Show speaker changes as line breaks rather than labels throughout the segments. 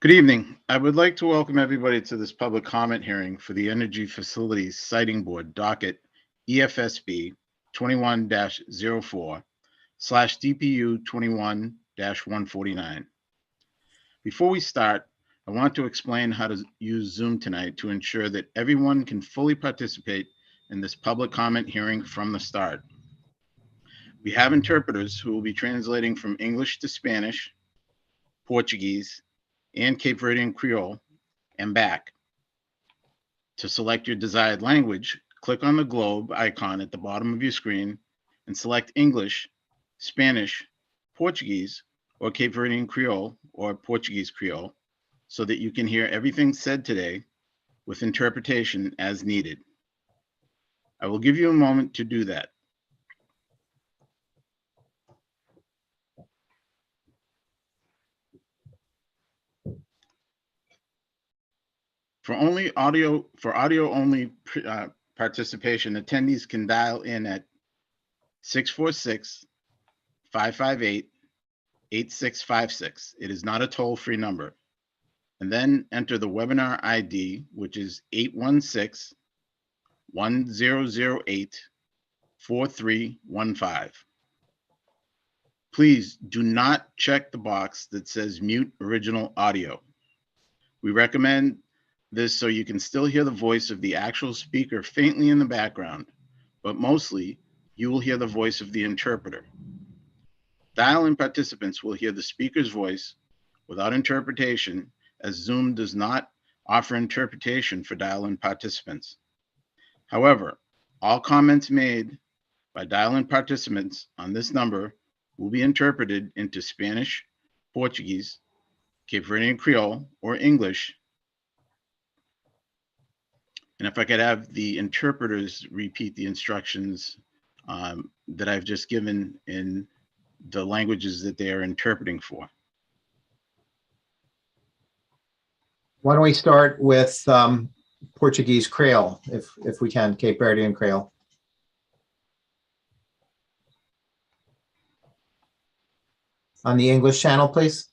Good evening. I would like to welcome everybody to this public comment hearing for the Energy Facilities Siting Board docket EFSB 21-04/DPU 21-149. Before we start, I want to explain how to use Zoom tonight to ensure that everyone can fully participate in this public comment hearing from the start. We have interpreters who will be translating from English to Spanish, Portuguese, and Cape Verdean Creole, and back. To select your desired language, click on the globe icon at the bottom of your screen and select English, Spanish, Portuguese, or Cape Verdean Creole or Portuguese Creole so that you can hear everything said today with interpretation as needed. I will give you a moment to do that. For audio only participation, attendees can dial in at 646-558-8656. It is not a toll-free number. And then enter the webinar ID, which is 816-1008-4315. Please do not check the box that says mute original audio. We recommend this so you can still hear the voice of the actual speaker faintly in the background, but mostly you will hear the voice of the interpreter. Dial-in participants will hear the speaker's voice without interpretation, as Zoom does not offer interpretation for dial-in participants. However, all comments made by dial-in participants on this number will be interpreted into Spanish, Portuguese, Cape Verdean Creole, or English. And if I could have the interpreters repeat the instructions that I've just given in the languages that they are interpreting for.
Why don't we start with Portuguese Creole, if we can, Cape Verdean Creole. On the English channel, please.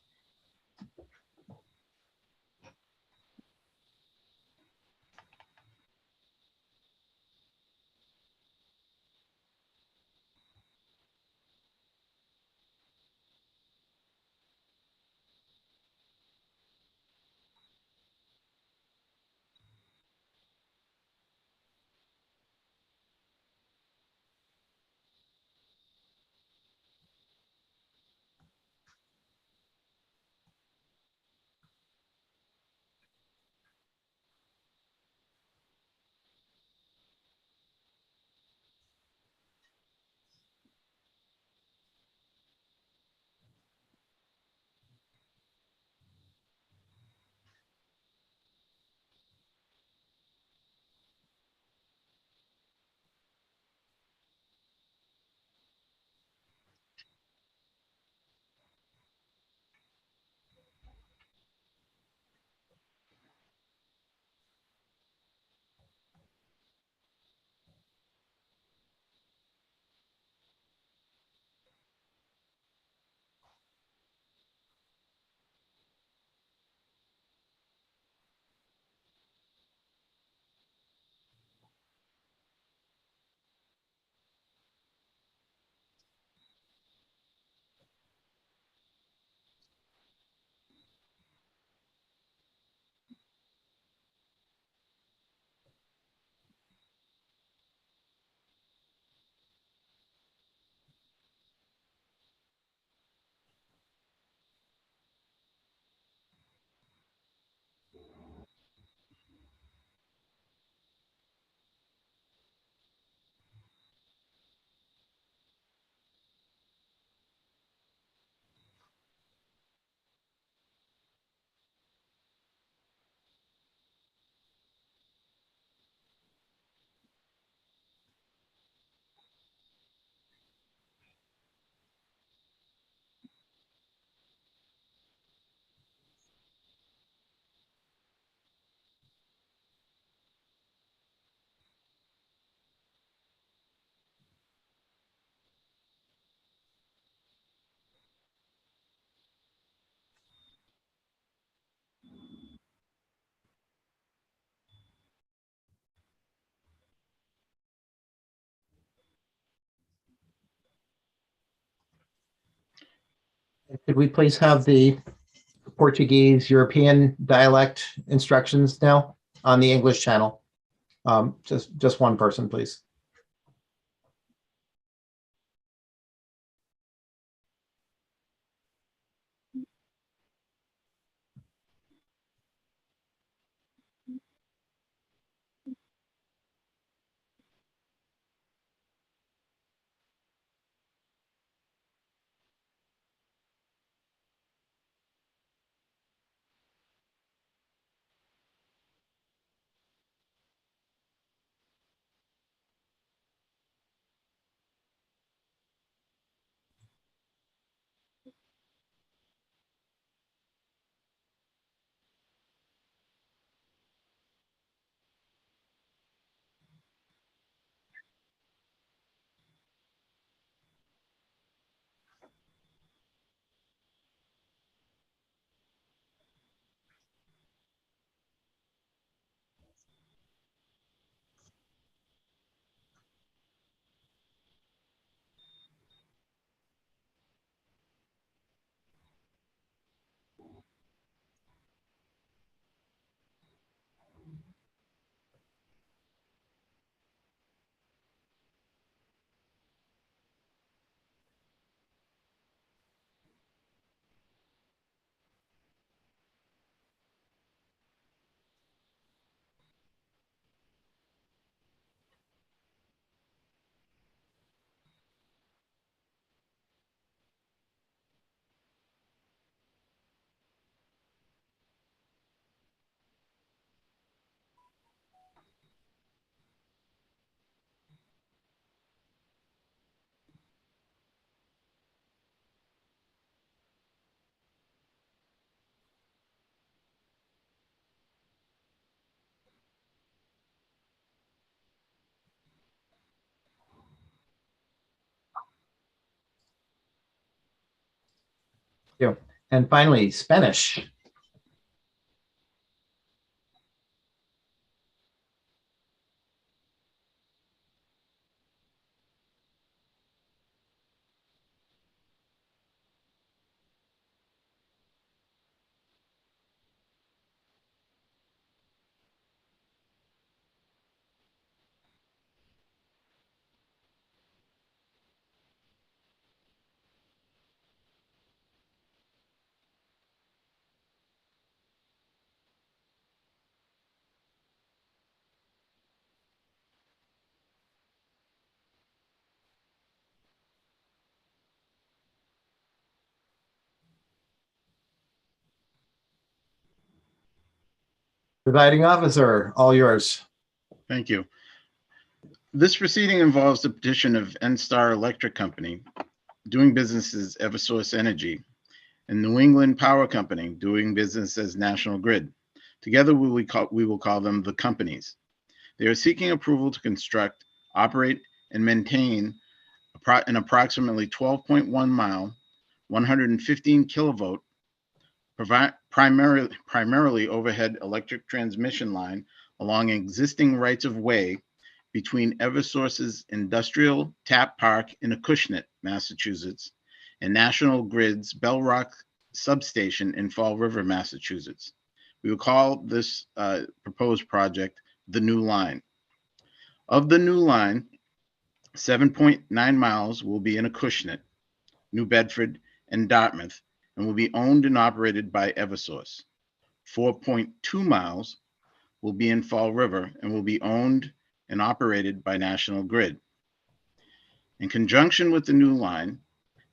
Could we please have the Portuguese European dialect instructions now on the English channel? Just one person, please. Yeah. And finally, Spanish. Presiding officer, all yours.
Thank you. This proceeding involves the petition of NStar Electric Company, doing business as Eversource Energy, and New England Power Company, doing business as National Grid. Together, we will call them the companies. They are seeking approval to construct, operate, and maintain an approximately 12.1 mile, 115 kilovolt, primarily overhead electric transmission line along existing rights of way between Eversource's Industrial Tap Park in Acushnet, Massachusetts, and National Grid's Bell Rock substation in Fall River, Massachusetts. We will call this proposed project the New Line. Of the new line, 7.9 miles will be in Acushnet, New Bedford, and Dartmouth, and will be owned and operated by Eversource. 4.2 miles will be in Fall River and will be owned and operated by National Grid. In conjunction with the new line,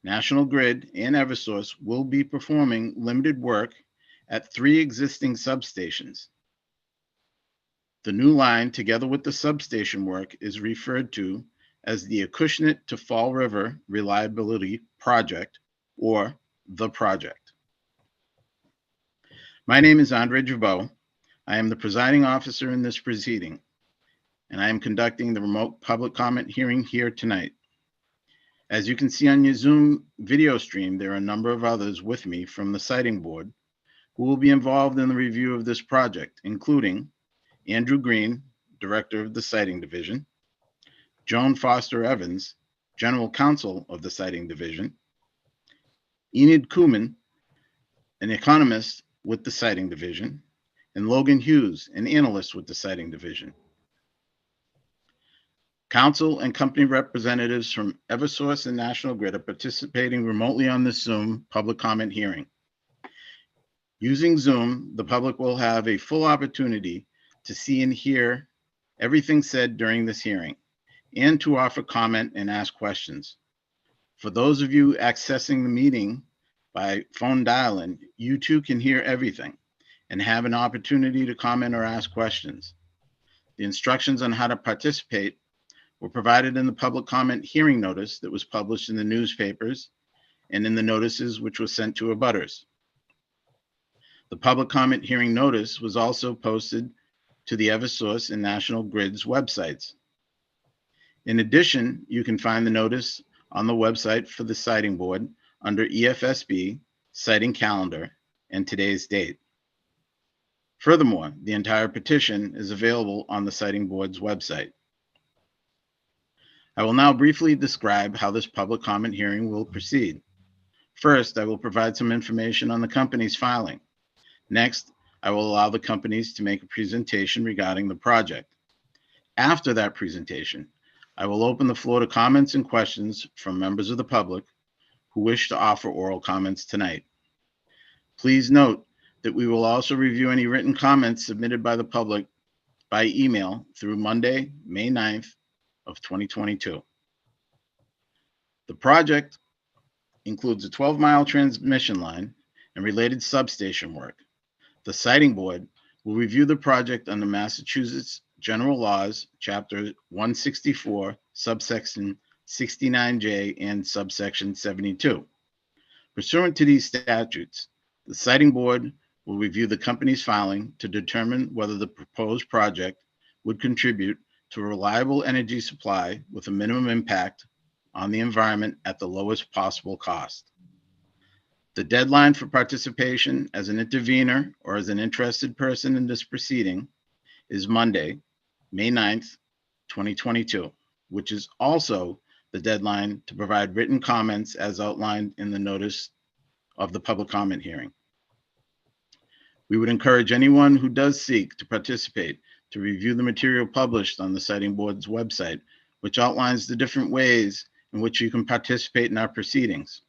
National Grid and Eversource will be performing limited work at 3 existing substations. The new line, together with the substation work, is referred to as the Acushnet to Fall River Reliability Project, or the project. My name is Andre Jabot. I am the presiding officer in this proceeding, and I am conducting the remote public comment hearing here tonight. As you can see on your Zoom video stream, there are a number of others with me from the Siting Board who will be involved in the review of this project, including Andrew Green, Director of the Siting Division, Joan Foster Evans, General Counsel of the Siting Division, Enid Kuhlman, an economist with the Siting Division, and Logan Hughes, an analyst with the Siting Division. Council and company representatives from Eversource and National Grid are participating remotely on this Zoom public comment hearing. Using Zoom, the public will have a full opportunity to see and hear everything said during this hearing and to offer comment and ask questions. For those of you accessing the meeting by phone dial-in, you too can hear everything and have an opportunity to comment or ask questions. The instructions on how to participate were provided in the public comment hearing notice that was published in the newspapers and in the notices which were sent to abutters. The public comment hearing notice was also posted to the Eversource and National Grid's websites. In addition, you can find the notice on the website for the Siting Board under EFSB, Siting Calendar, and today's date. Furthermore, the entire petition is available on the Siting Board's website. I will now briefly describe how this public comment hearing will proceed. First, I will provide some information on the company's filing. Next, I will allow the companies to make a presentation regarding the project. After that presentation, I will open the floor to comments and questions from members of the public who wish to offer oral comments tonight. Please note that we will also review any written comments submitted by the public by email through Monday, May 9th of 2022. The project includes a 12-mile transmission line and related substation work. The Siting Board will review the project under Massachusetts General Laws, Chapter 164, subsection 69J and subsection 72. Pursuant to these statutes, the Siting Board will review the company's filing to determine whether the proposed project would contribute to a reliable energy supply with a minimum impact on the environment at the lowest possible cost. The deadline for participation as an intervener or as an interested person in this proceeding is Monday, May 9th, 2022, which is also the deadline to provide written comments as outlined in the notice of the public comment hearing. We would encourage anyone who does seek to participate to review the material published on the Siting Board's website, which outlines the different ways in which you can participate in our proceedings.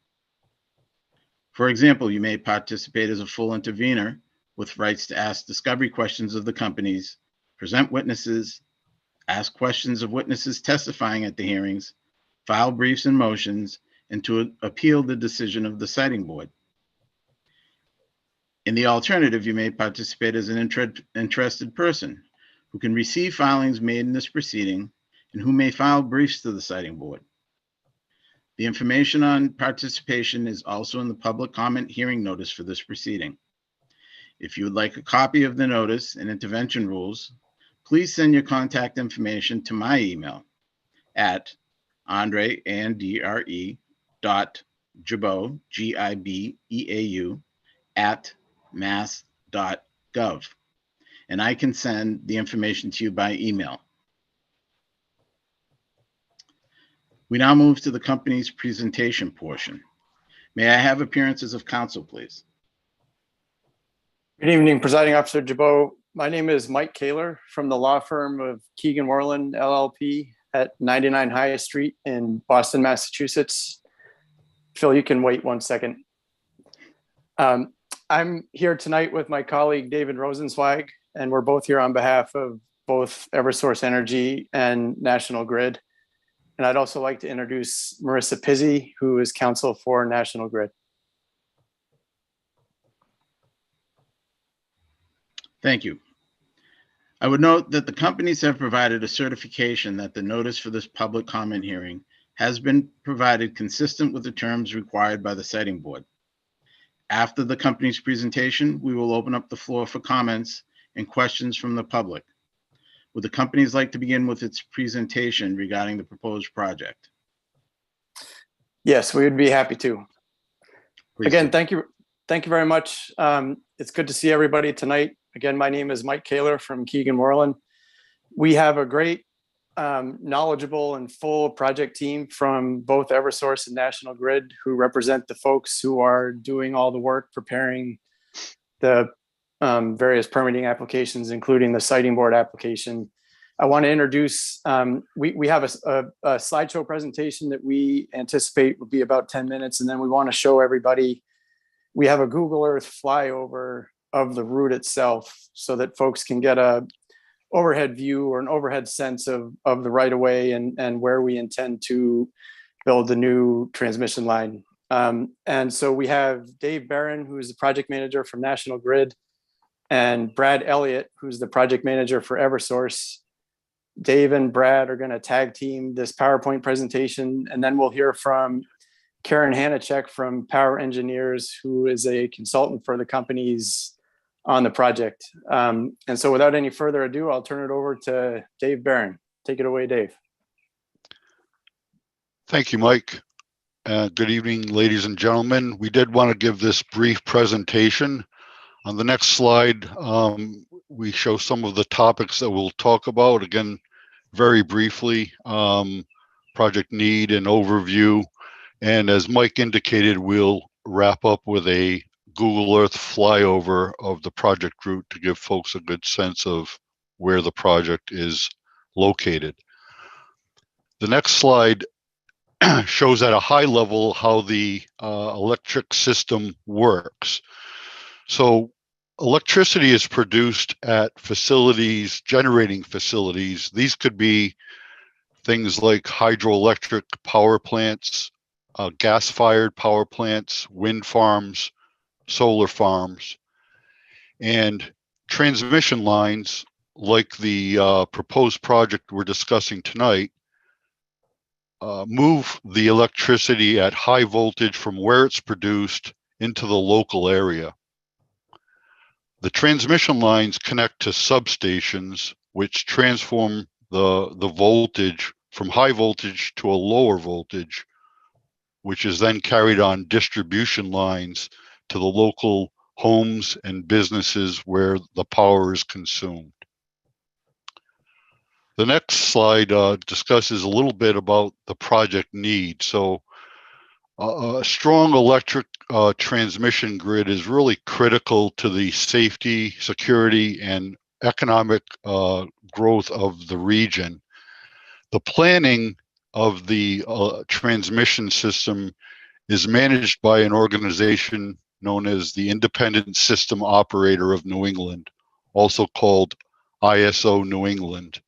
For example, you may participate as a full intervener with rights to ask discovery questions of the companies, present witnesses, ask questions of witnesses testifying at the hearings, file briefs and motions, and to appeal the decision of the Siting Board. In the alternative, you may participate as an interested person who can receive filings made in this proceeding and who may file briefs to the Siting Board. The information on participation is also in the public comment hearing notice for this proceeding. If you would like a copy of the notice and intervention rules, please send your contact information to my email at andre.gibeau, Gibeau, @mass.gov, and I can send the information to you by email. We now move to the company's presentation portion. May I have appearances of counsel, please?
Good evening, Presiding Officer Gibeau. My name is Mike Kaler from the law firm of Keegan Moreland LLP at 99 High Street in Boston, Massachusetts. Phil, you can wait 1 second. I'm here tonight with my colleague, David Rosenzweig, and we're both here on behalf of both Eversource Energy and National Grid. And I'd also like to introduce Marissa Pizzi, who is counsel for National Grid.
Thank you. I would note that the companies have provided a certification that the notice for this public comment hearing has been provided consistent with the terms required by the Siting Board. After the company's presentation, we will open up the floor for comments and questions from the public. Would the companies like to begin with its presentation regarding the proposed project?
Yes, we would be happy to.
Please
Again,
do.
thank you very much. It's good to see everybody tonight. Again, my name is Mike Kaler from Keegan Moreland. We have a great knowledgeable and full project team from both Eversource and National Grid, who represent the folks who are doing all the work preparing the various permitting applications, including the siting board application. I want to introduce, we have a slideshow presentation that we anticipate will be about 10 minutes, and then we want to show everybody, we have a Google Earth flyover of the route itself so that folks can get a overhead view or an overhead sense of the right of way and where we intend to build the new transmission line. And so we have Dave Barron, who is the project manager from National Grid, and Brad Elliott, who's the project manager for Eversource. Dave and Brad are going to tag team this PowerPoint presentation, and then we'll hear from Karen Hanachek from Power Engineers, who is a consultant for the companies on the project. And so without any further ado, I'll turn it over to Dave Barron. Take it away, Dave.
Thank you, Mike. Good evening, ladies and gentlemen. We did want to give this brief presentation. On the next slide, we show some of the topics that we'll talk about. Again, very briefly, project need and overview. And as Mike indicated, we'll wrap up with a Google Earth flyover of the project route to give folks a good sense of where the project is located. The next slide shows at a high level how the electric system works. So electricity is produced at facilities, generating facilities. These could be things like hydroelectric power plants, gas-fired power plants, wind farms, solar farms, and transmission lines like the proposed project we're discussing tonight move the electricity at high voltage from where it's produced into the local area. The transmission lines connect to substations, which transform the voltage from high voltage to a lower voltage, which is then carried on distribution lines to the local homes and businesses where the power is consumed. The next slide discusses a little bit about the project need. So a strong electric transmission grid is really critical to the safety, security, and economic growth of the region. The planning of the transmission system is managed by an organization known as the Independent System Operator of New England, also called ISO New England.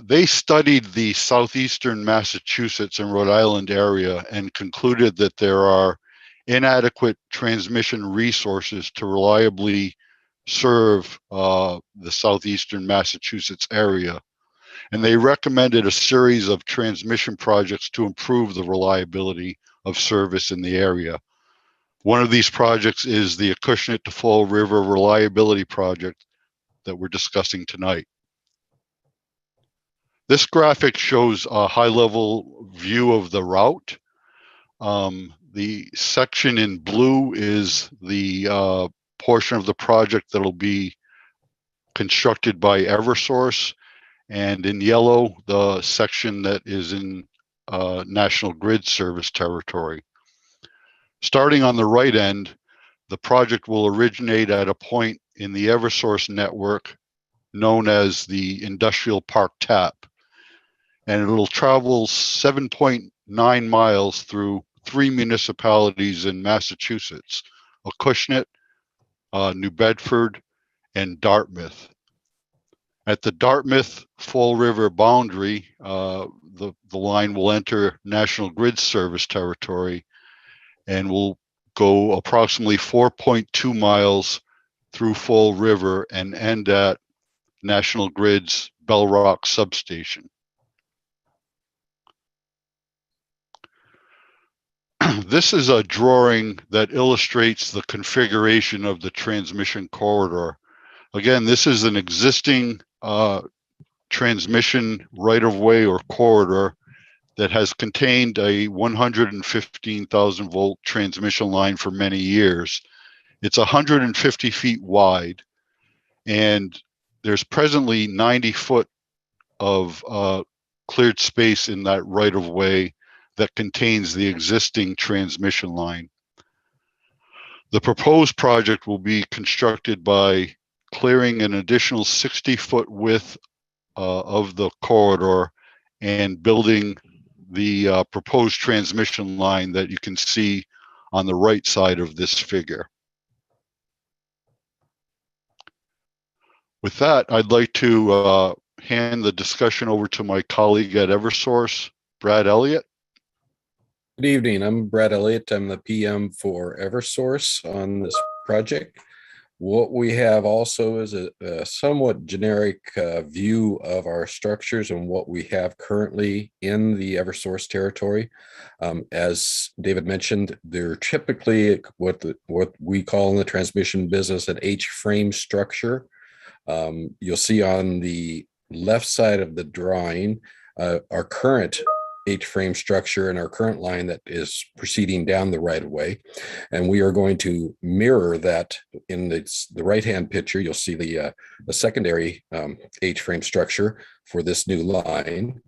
They studied the southeastern Massachusetts and Rhode Island area and concluded that there are inadequate transmission resources to reliably serve the southeastern Massachusetts area. And they recommended a series of transmission projects to improve the reliability of service in the area. One of these projects is the Acushnet to Fall River Reliability Project that we're discussing tonight. This graphic shows a high-level view of the route. The section in blue is the portion of the project that will be constructed by Eversource, and in yellow, the section that is in National Grid service territory. Starting on the right end, the project will originate at a point in the Eversource network known as the Industrial Park Tap, and it'll travel 7.9 miles through 3 municipalities in Massachusetts: Acushnet, New Bedford, and Dartmouth. At the Dartmouth Fall River boundary, the line will enter National Grid service territory and will go approximately 4.2 miles through Fall River and end at National Grid's Bell Rock substation. This is a drawing that illustrates the configuration of the transmission corridor. Again, this is an existing transmission right-of-way or corridor that has contained a 115,000 volt transmission line for many years. It's 150 feet wide, and there's presently 90-foot of cleared space in that right of way that contains the existing transmission line. The proposed project will be constructed by clearing an additional 60-foot width of the corridor and building the proposed transmission line that you can see on the right side of this figure. With that, I'd like to hand the discussion over to my colleague at Eversource, Brad Elliott.
Good evening. I'm Brad Elliott. I'm the PM for Eversource on this project. What we have also is a somewhat generic view of our structures and what we have currently in the Eversource territory. As David mentioned, they're typically what we call in the transmission business an H-frame structure. You'll see on the left side of the drawing our current H-frame structure and our current line that is proceeding down the right of way. And we are going to mirror that in the right-hand picture. You'll see the secondary H-frame structure for this new line.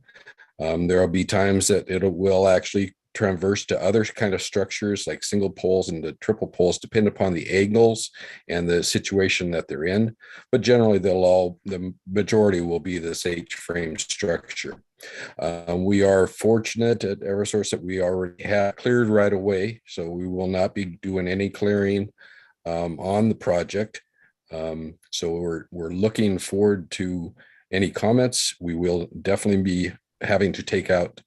There will be times that it will actually traverse to other kind of structures like single poles and the triple poles, depend upon the angles and the situation that they're in. But generally, the majority will be this H-frame structure. We are fortunate at Eversource that we already have cleared right away, so we will not be doing any clearing on the project. So we're looking forward to any comments. We will definitely be having to take out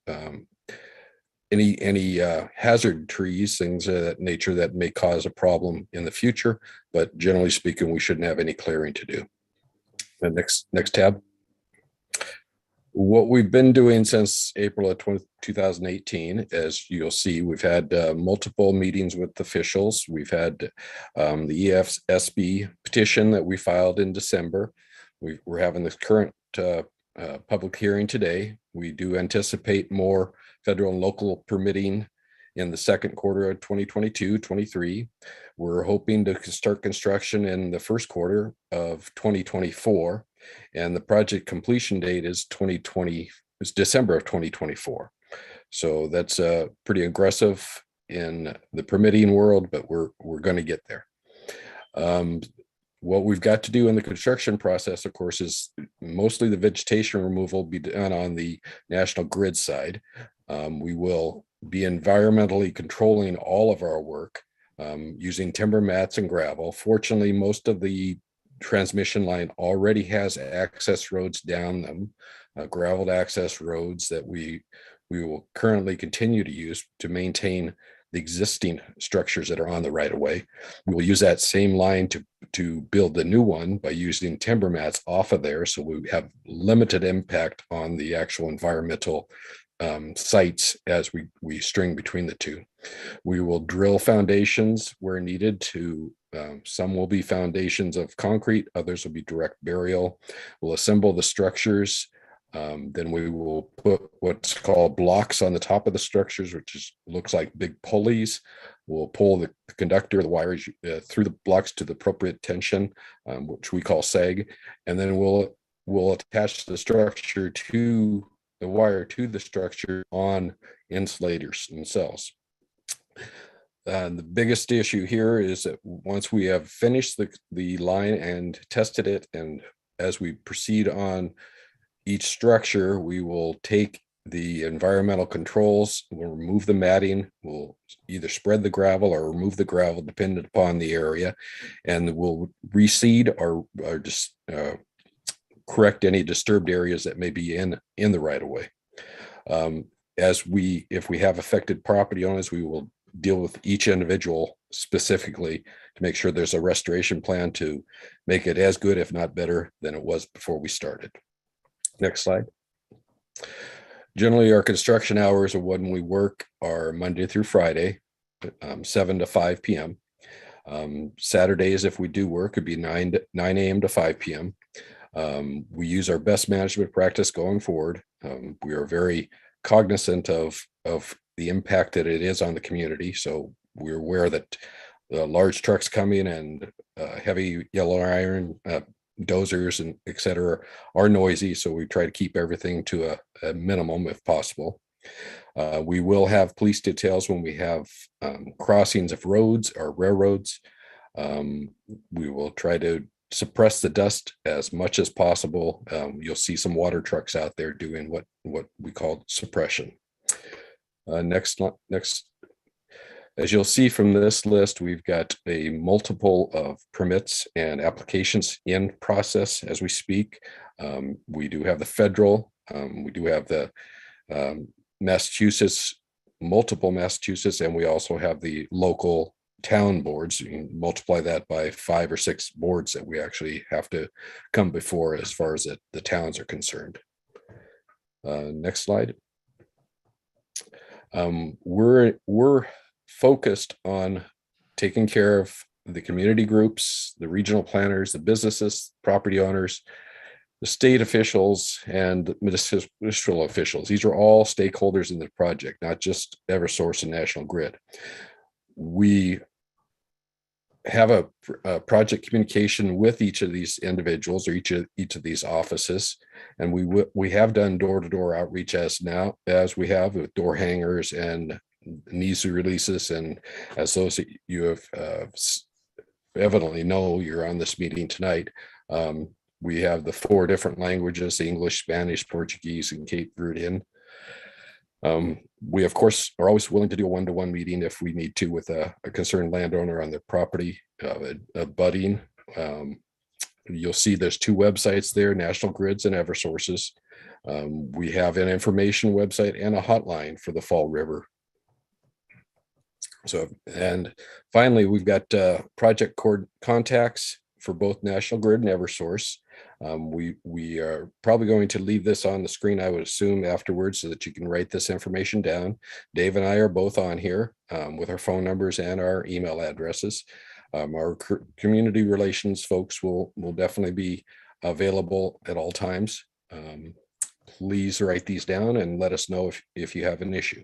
any hazard trees, things of that nature that may cause a problem in the future. But generally speaking, we shouldn't have any clearing to do. The next tab. What we've been doing since April of 2018, as you'll see, we've had multiple meetings with officials. We've had the EFSB petition that we filed in December. We're having this current public hearing today. We do anticipate more federal and local permitting in the second quarter of 2022-23. We're hoping to start construction in the first quarter of 2024. And the project completion date is December of 2024. So that's pretty aggressive in the permitting world, but we're going to get there. What we've got to do in the construction process, of course, is mostly the vegetation removal be done on the national grid side. We will be environmentally controlling all of our work using timber mats and gravel. Fortunately, most of the transmission line already has access roads down them, graveled access roads that we will currently continue to use to maintain the existing structures that are on the right of way. We will use that same line to build the new one by using timber mats off of there, so we have limited impact on the actual environmental sites as we string between the two. We will drill foundations where needed to some will be foundations of concrete, others will be direct burial. We'll assemble the structures. Then we will put what's called blocks on the top of the structures, which looks like big pulleys. We'll pull the conductor, the wires through the blocks to the appropriate tension, which we call sag. And then we'll attach the structure to the wire to the structure on insulators themselves. The biggest issue here is that once we have finished the line and tested it, and as we proceed on each structure, we will take the environmental controls, we'll remove the matting, we'll either spread the gravel or remove the gravel depending upon the area, and we'll reseed or just correct any disturbed areas that may be in the right of way. If we have affected property owners, we will deal with each individual specifically to make sure there's a restoration plan to make it as good, if not better, than it was before we started. Next slide. Generally, our construction hours of when we work are Monday through Friday, 7 to 5 p.m. Saturdays, if we do work, it'd be 9 a.m. to 5 p.m. We use our best management practice going forward. We are very cognizant of the impact that it is on the community. So we're aware that large trucks coming and heavy yellow iron dozers and et cetera are noisy. So we try to keep everything to a minimum if possible. We will have police details when we have crossings of roads or railroads. We will try to suppress the dust as much as possible. You'll see some water trucks out there doing what we call suppression. Next. As you'll see from this list, we've got a multiple of permits and applications in process as we speak. We do have the federal, we do have the Massachusetts, multiple Massachusetts, and we also have the local town boards. You can multiply that by 5 or 6 boards that we actually have to come before as far as the towns are concerned. Next slide. We're focused on taking care of the community groups, the regional planners, the businesses, property owners, the state officials, and municipal officials. These are all stakeholders in the project, not just Eversource and National Grid. We have a project communication with each of these individuals or each of these offices, and we have done door-to-door outreach as we have with door hangers and news releases, and as those that you have evidently know, you're on this meeting tonight. We have the 4 different languages: English, Spanish, Portuguese, and Cape Verdean. We, of course, are always willing to do a one-to-one meeting if we need to with a concerned landowner on their property, abutting. You'll see there's 2 websites there, National Grids and Eversources. We have an information website and a hotline for the Fall River. So, and finally, we've got project contacts for both National Grid and Eversource. We are probably going to leave this on the screen, I would assume, afterwards, so that you can write this information down. Dave and I are both on here with our phone numbers and our email addresses. Our community relations folks will definitely be available at all times. Please write these down and let us know if you have an issue.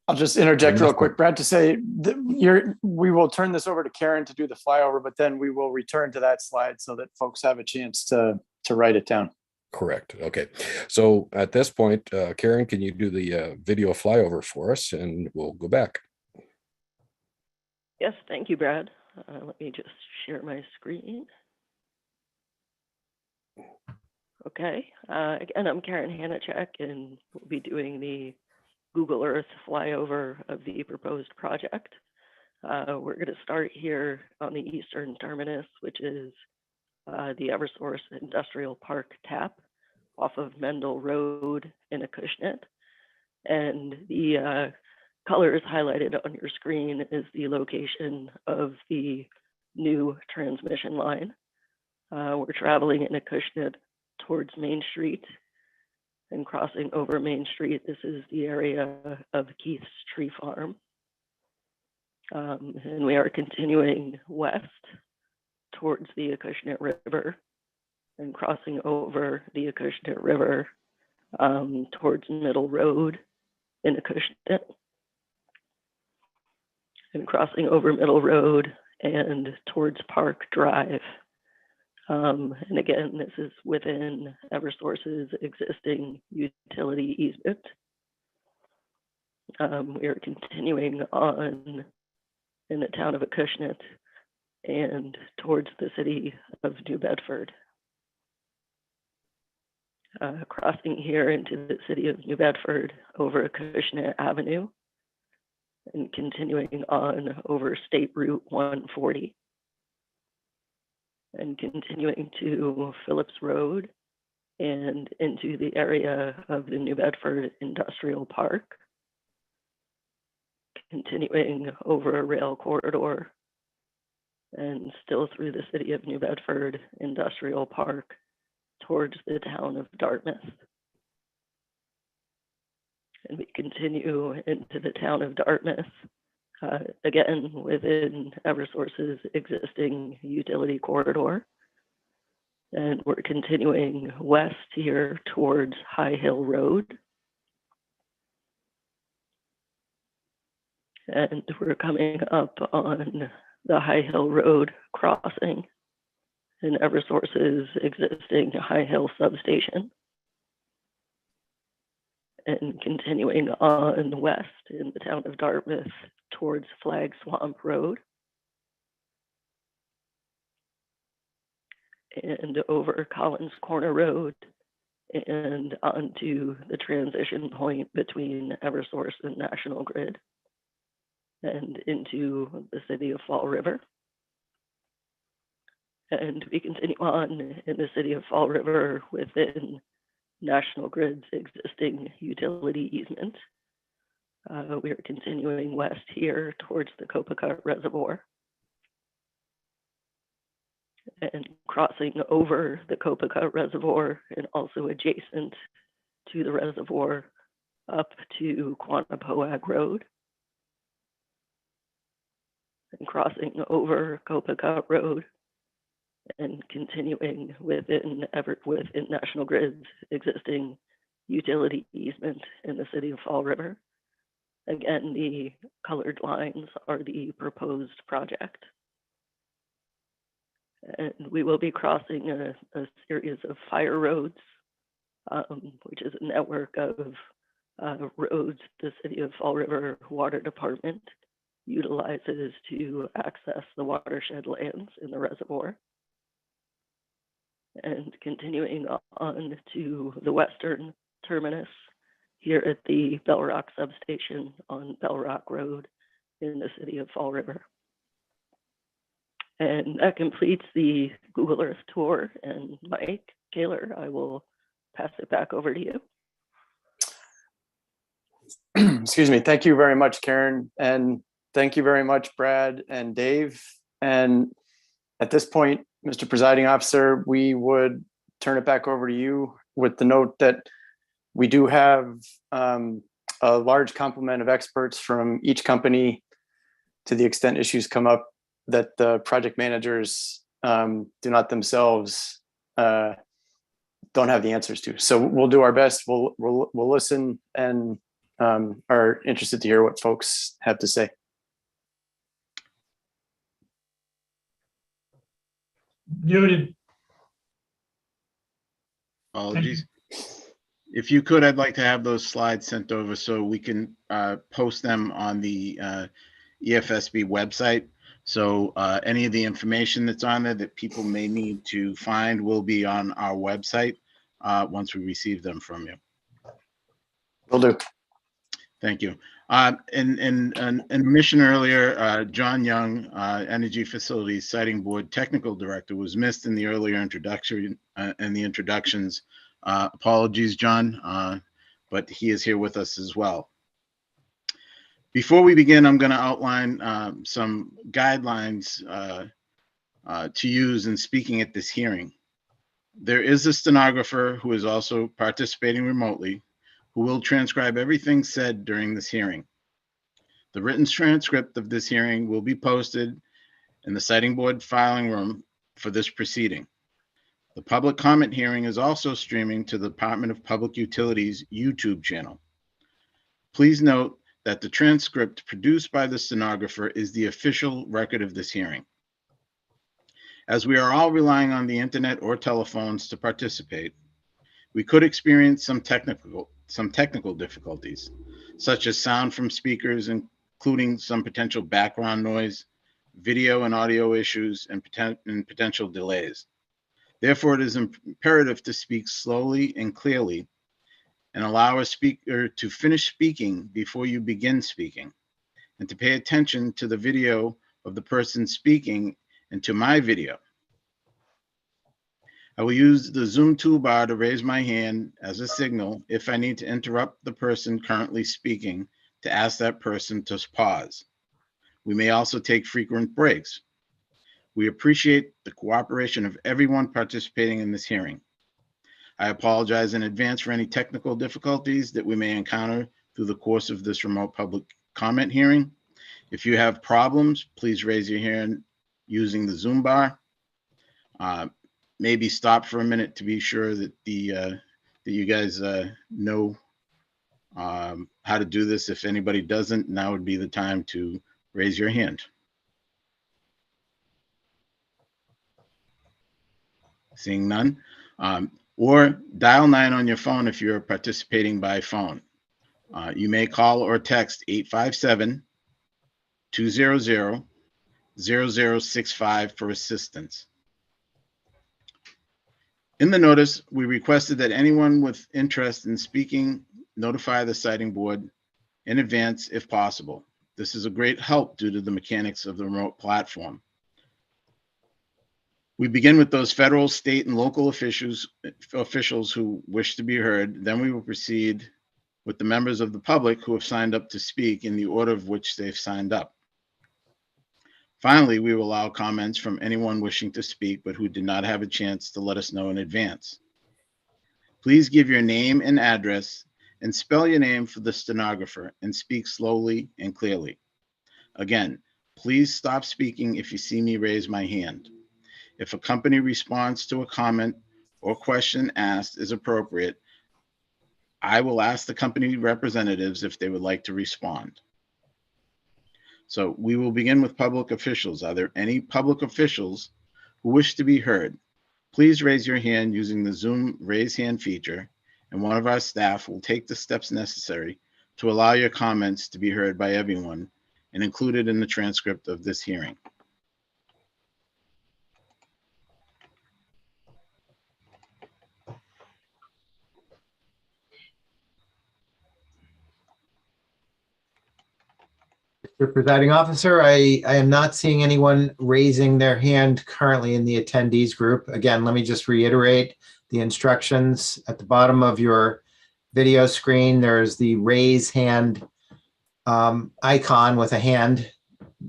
I'll just interject real quick, Brad, to say that we will turn this over to Karen to do the flyover, but then we will return to that slide so that folks have a chance to write it down.
Correct. Okay. So at this point, Karen, can you do the video flyover for us, and we'll go back.
Yes, thank you, Brad. Let me just share my screen. Okay. Again, I'm Karen Hanachek, and we'll be doing the Google Earth flyover of the proposed project. We're going to start here on the eastern terminus, which is the Eversource Industrial Park tap off of Mendel Road in Acushnet. And the colors highlighted on your screen is the location of the new transmission line. We're traveling in Acushnet towards Main Street and crossing over Main Street. This is the area of Keith's Tree Farm. And we are continuing west towards the Acushnet River and crossing over the Acushnet River towards Middle Road in Acushnet, and crossing over Middle Road and towards Park Drive. And again, this is within Eversource's existing utility easement. We are continuing on in the town of Acushnet and towards the city of New Bedford. Crossing here into the city of New Bedford over Acushnet Avenue and continuing on over State Route 140. And continuing to Phillips Road and into the area of the New Bedford Industrial Park. Continuing over a rail corridor and still through the city of New Bedford Industrial Park towards the town of Dartmouth. And we continue into the town of Dartmouth. Again, within Eversource's existing utility corridor. And we're continuing west here towards High Hill Road. And we're coming up on the High Hill Road crossing in Eversource's existing High Hill substation, and continuing on west in the town of Dartmouth towards Flag Swamp Road, and over Collins Corner Road, and onto the transition point between Eversource and National Grid, and into the city of Fall River. And we continue on in the city of Fall River within National Grid's existing utility easement. We are continuing west here towards the Copacut Reservoir and crossing over the Copacut Reservoir and also adjacent to the reservoir up to Quannapoag Road, and crossing over Copacut Road and continuing within National Grid's existing utility easement in the city of Fall River. Again, the colored lines are the proposed project. And we will be crossing a series of fire roads, which is a network of roads the city of Fall River Water Department utilizes to access the watershed lands in the reservoir. And continuing on to the western terminus here at the Bell Rock substation on Bell Rock Road in the city of Fall River. And that completes the Google Earth tour. And Mike Kaler, I will pass it back over to you.
Excuse me. Thank you very much, Karen. And thank you very much, Brad and Dave. And at this point, Mr. Presiding Officer, we would turn it back over to you with the note that we do have a large complement of experts from each company to the extent issues come up that the project managers do not themselves don't have the answers to. So we'll do our best. We'll listen and are interested to hear what folks have to say.
Muted.
Apologies. If you could, I'd like to have those slides sent over so we can post them on the EFSB website. So any of the information that's on there that people may need to find will be on our website once we receive them from you.
Will do.
Thank you. And mentioned earlier, John Young, Energy Facilities Siting Board Technical Director, was missed in the earlier introduction and the introductions. Apologies, John, but he is here with us as well. Before we begin, I'm going to outline some guidelines to use in speaking at this hearing. There is a stenographer who is also participating remotely, who will transcribe everything said during this hearing. The written transcript of this hearing will be posted in the Siting Board filing room for this proceeding. The public comment hearing is also streaming to the Department of Public Utilities YouTube channel. Please note that the transcript produced by the stenographer is the official record of this hearing. As we are all relying on the internet or telephones to participate, we could experience some technical difficulties, such as sound from speakers, including some potential background noise, video and audio issues, and potential delays. Therefore, it is imperative to speak slowly and clearly and allow a speaker to finish speaking before you begin speaking, and to pay attention to the video of the person speaking and to my video. I will use the Zoom toolbar to raise my hand as a signal if I need to interrupt the person currently speaking to ask that person to pause. We may also take frequent breaks. We appreciate the cooperation of everyone participating in this hearing. I apologize in advance for any technical difficulties that we may encounter through the course of this remote public comment hearing. If you have problems, please raise your hand using the Zoom bar. Maybe stop for a minute to be sure that that you guys know how to do this. If anybody doesn't, now would be the time to raise your hand. Seeing none. Or dial 9 on your phone if you're participating by phone. You may call or text 857-200-0065 for assistance. In the notice, we requested that anyone with interest in speaking notify the siting board in advance if possible. This is a great help due to the mechanics of the remote platform. We begin with those federal, state, and local officials who wish to be heard. Then we will proceed with the members of the public who have signed up to speak in the order of which they've signed up. Finally, we will allow comments from anyone wishing to speak but who did not have a chance to let us know in advance. Please give your name and address and spell your name for the stenographer and speak slowly and clearly. Again, please stop speaking if you see me raise my hand. If a company response to a comment or question asked is appropriate, I will ask the company representatives if they would like to respond. So we will begin with public officials. Are there any public officials who wish to be heard? Please raise your hand using the Zoom raise hand feature, and one of our staff will take the steps necessary to allow your comments to be heard by everyone and included in the transcript of this hearing.
Mr. Presiding Officer, I am not seeing anyone raising their hand currently in the attendees group. Again, let me just reiterate the instructions at the bottom of your video screen. There's the raise hand icon with a hand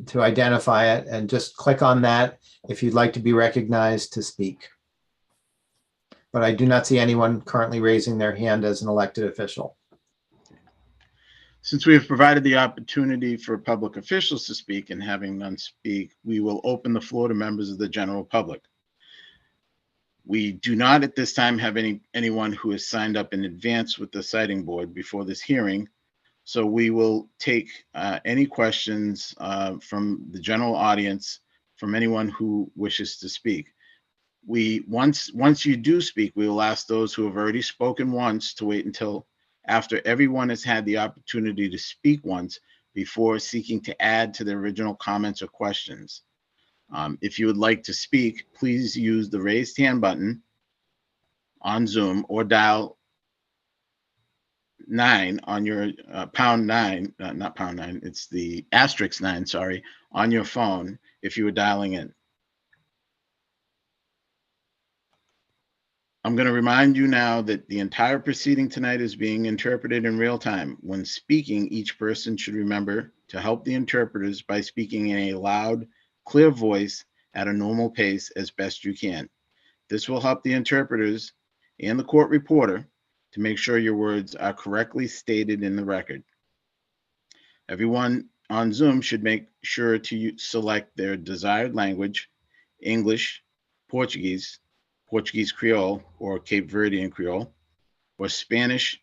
to identify it, and just click on that if you'd like to be recognized to speak. But I do not see anyone currently raising their hand as an elected official.
Since we have provided the opportunity for public officials to speak and having none speak, we will open the floor to members of the general public. We do not at this time have anyone who has signed up in advance with the siting board before this hearing. So we will take any questions from the general audience from anyone who wishes to speak. Once you do speak, we will ask those who have already spoken once to wait until after everyone has had the opportunity to speak once before seeking to add to the original comments or questions. If you would like to speak, please use the raised hand button on Zoom or dial 9 on your pound 9, not pound 9, it's the asterisk 9, sorry, on your phone if you were dialing in. I'm going to remind you now that the entire proceeding tonight is being interpreted in real time. When speaking, each person should remember to help the interpreters by speaking in a loud, clear voice at a normal pace as best you can. This will help the interpreters and the court reporter to make sure your words are correctly stated in the record. Everyone on Zoom should make sure to select their desired language, English, Portuguese, Portuguese Creole or Cape Verdean Creole, or Spanish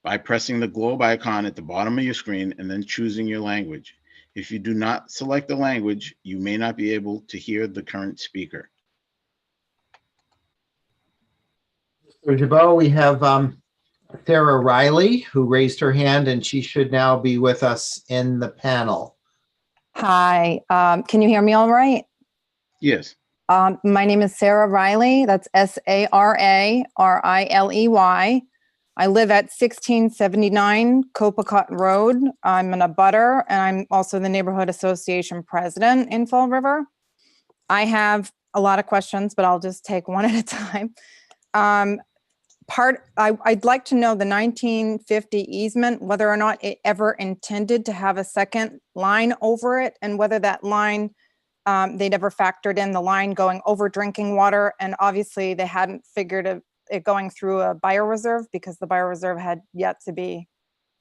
by pressing the globe icon at the bottom of your screen and then choosing your language. If you do not select the language, you may not be able to hear the current speaker.
Mr. Jabot, we have Sarah Riley, who raised her hand, and she should now be with us in the panel.
Hi, can you hear me all right?
Yes.
My name is Sarah Riley. That's Sarariley. I live at 1679 Copacabana Road. I'm an abutter, and I'm also the Neighborhood Association president in Fall River. I have a lot of questions, but I'll just take one at a time. I'd like to know the 1950 easement, whether or not it ever intended to have a second line over it, and whether that line, they never factored in the line going over drinking water. And obviously they hadn't figured it going through a bioreserve because the bioreserve had yet to be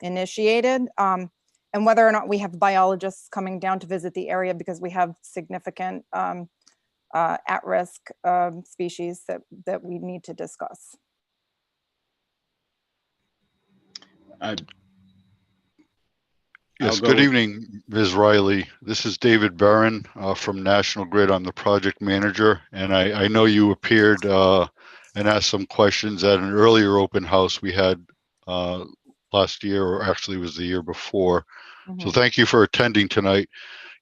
initiated. And whether or not we have biologists coming down to visit the area because we have significant at-risk species that we need to discuss.
Yes,
I'll
good
go-
evening, Ms. Riley. This is David Barron from National Grid. I'm the project manager, and I know you appeared and asked some questions at an earlier open house we had last year, or actually it was the year before. So thank you for attending tonight.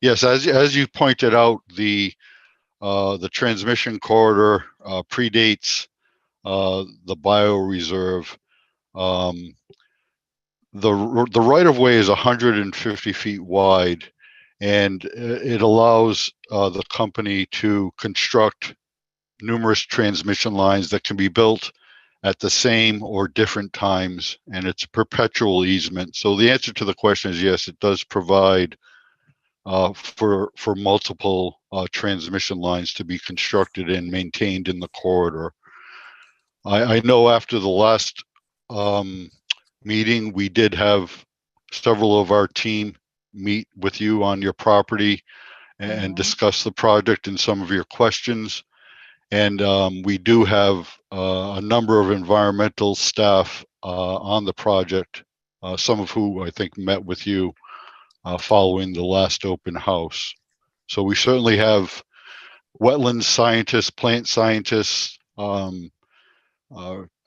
Yes, as you pointed out, the transmission corridor predates the bioreserve. The right of way is 150 feet wide, and it allows the company to construct numerous transmission lines that can be built at the same or different times, and it's a perpetual easement. So the answer to the question is yes, it does provide for multiple transmission lines to be constructed and maintained in the corridor. I know after the last meeting, we did have several of our team meet with you on your property and discuss the project and some of your questions. And we do have a number of environmental staff on the project, some of who I think met with you following the last open house. So we certainly have wetlands scientists, plant scientists,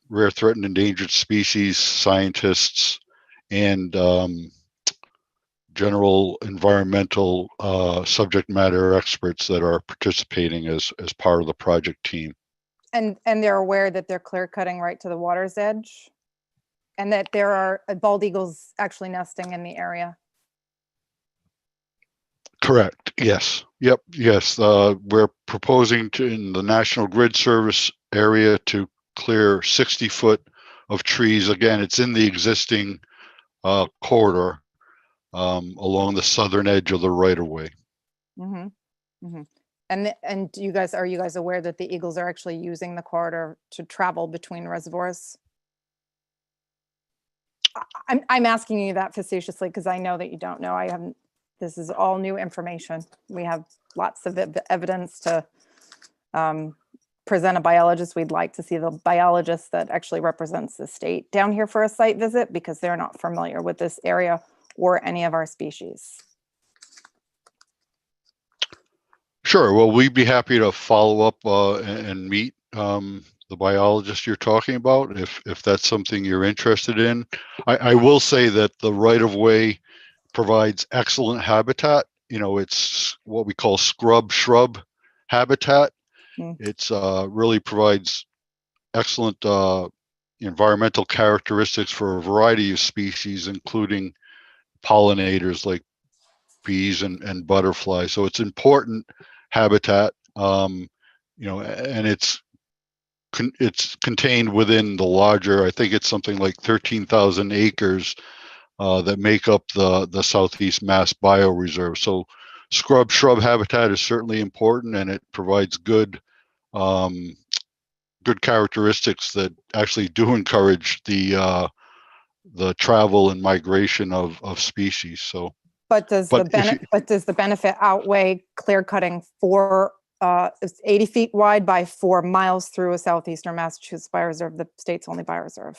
rare threatened endangered species scientists, and general environmental subject matter experts that are participating as part of the project team.
And they're aware that they're clear cutting right to the water's edge, and that there are bald eagles actually nesting in the area.
Correct. Yes. Yep. Yes. We're proposing to, in the National Grid Service area, to clear 60 foot of trees. Again, it's in the existing corridor along the southern edge of the right of way.
And are you guys aware that the eagles are actually using the corridor to travel between reservoirs? I'm asking you that facetiously because I know that you don't know. I haven't. This is all new information. We have lots of evidence to present a biologist. We'd like to see the biologist that actually represents the state down here for a site visit because they're not familiar with this area or any of our species.
Sure. Well, we'd be happy to follow up and meet the biologist you're talking about if that's something you're interested in. I will say that the right of way provides excellent habitat. You know, it's what we call scrub shrub habitat. It's really provides excellent environmental characteristics for a variety of species, including pollinators like bees and butterflies. So it's important habitat, you know, and it's contained within the larger, I think it's something like 13,000 acres that make up the Southeast Mass Bioreserve. So scrub shrub habitat is certainly important, and it provides good good characteristics that actually do encourage the travel and migration of species. So,
but does the benefit outweigh clear cutting for 80 feet wide by 4 miles through a southeastern Massachusetts bioreserve, the state's only bioreserve?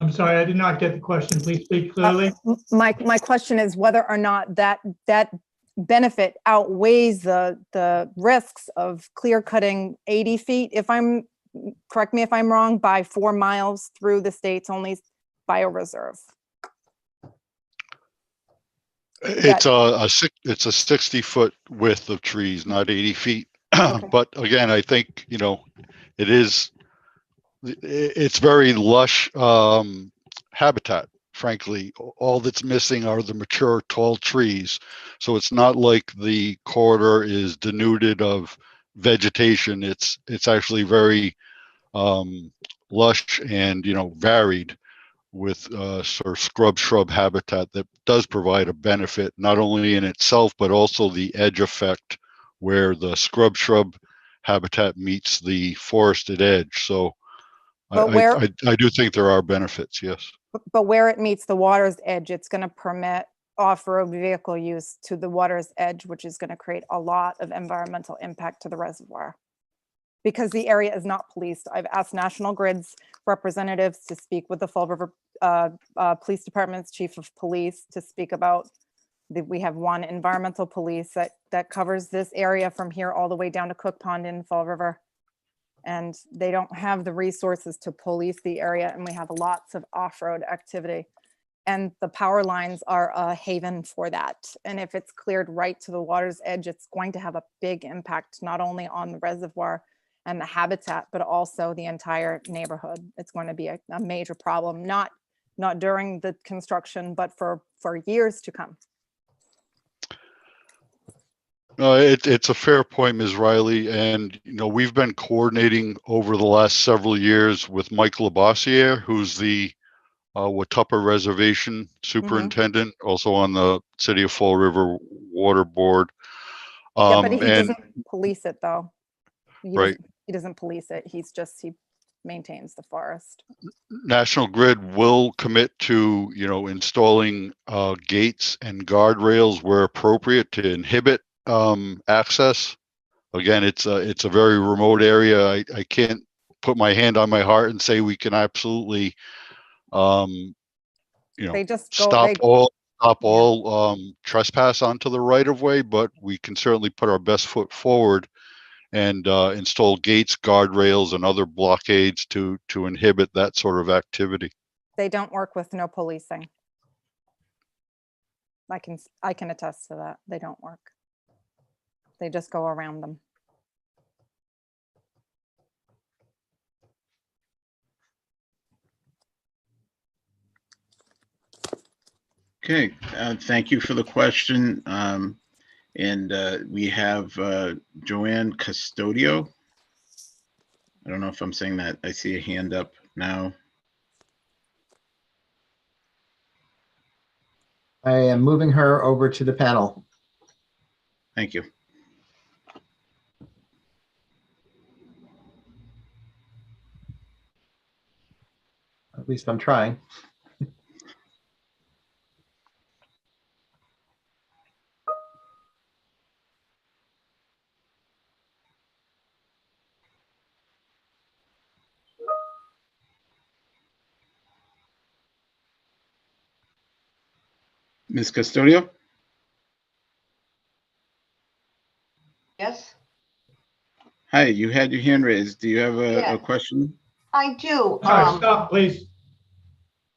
I'm sorry, I did not get the question. Please speak clearly.
My question is whether or not that benefit outweighs the risks of clear cutting 80 feet, correct me if I'm wrong, by 4 miles through the state's only bioreserve.
It's a 60 foot width of trees, not 80 feet. Okay. But again, I think, you know, it's very lush habitat. Frankly, all that's missing are the mature tall trees. So it's not like the corridor is denuded of vegetation. It's actually very lush and, you know, varied with sort of scrub shrub habitat that does provide a benefit, not only in itself, but also the edge effect where the scrub shrub habitat meets the forested edge. So I do think there are benefits, yes.
But where it meets the water's edge, it's going to permit off-road vehicle use to the water's edge, which is going to create a lot of environmental impact to the reservoir. Because the area is not policed. I've asked National Grid's representatives to speak with the Fall River Police Department's chief of police to speak about We have one environmental police that covers this area from here all the way down to Cook Pond in Fall River. And they don't have the resources to police the area, and we have lots of off-road activity. And the power lines are a haven for that. And if it's cleared right to the water's edge, it's going to have a big impact, not only on the reservoir and the habitat, but also the entire neighborhood. It's going to be a major problem, not during the construction, but for years to come.
It's a fair point, Ms. Riley. And, we've been coordinating over the last several years with Mike Labossiere, who's the Watuppa Reservation Superintendent, also on the City of Fall River Water Board.
Yeah, but he doesn't police it, though.
Right.
He doesn't police it. He maintains the forest.
National Grid will commit to, installing gates and guardrails where appropriate to inhibit access. Again, it's a very remote area. I can't put my hand on my heart and say we can absolutely
They just
stop all trespass onto the right of way, but we can certainly put our best foot forward and install gates, guardrails, and other blockades to inhibit that sort of activity.
They don't work with no policing. I can attest to that. They don't work. They just go around them.
Okay, thank you for the question. And we have Joanne Custodio. I don't know if I'm saying that. I see a hand up now.
I am moving her over to the panel.
Thank you.
At least I'm trying.
Ms. Custodio?
Yes,
Hi, you had your hand raised. Do you have
Yeah.
a question?
I do.
Stop, please.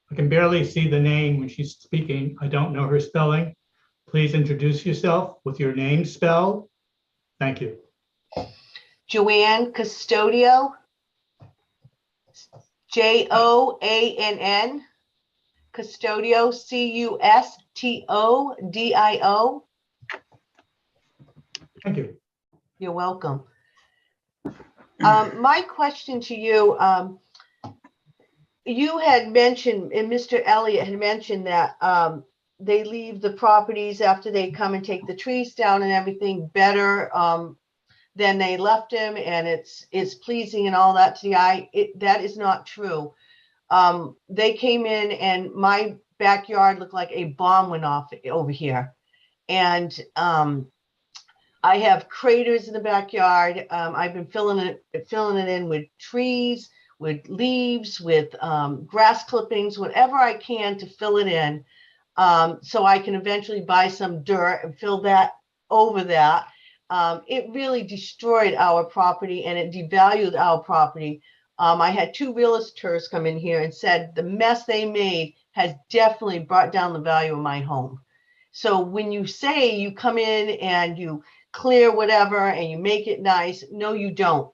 I can barely see the name when she's speaking. I don't know her spelling. Please introduce yourself with your name spelled. Thank you.
Joanne Custodio. Joann. Custodio, Custodio.
Thank you.
You're welcome. My question to you, you had mentioned, and Mr. Elliott had mentioned that they leave the properties after they come and take the trees down and everything better than they left them, and it's pleasing and all that to the eye. That is not true. They came in and my backyard looked like a bomb went off over here. And I have craters in the backyard. I've been filling it in with trees, with leaves, with grass clippings, whatever I can to fill it in. So I can eventually buy some dirt and fill that over that. It really destroyed our property and it devalued our property. I had 2 realtors come in here and said the mess they made has definitely brought down the value of my home. So when you say you come in and you clear whatever and you make it nice, no, you don't.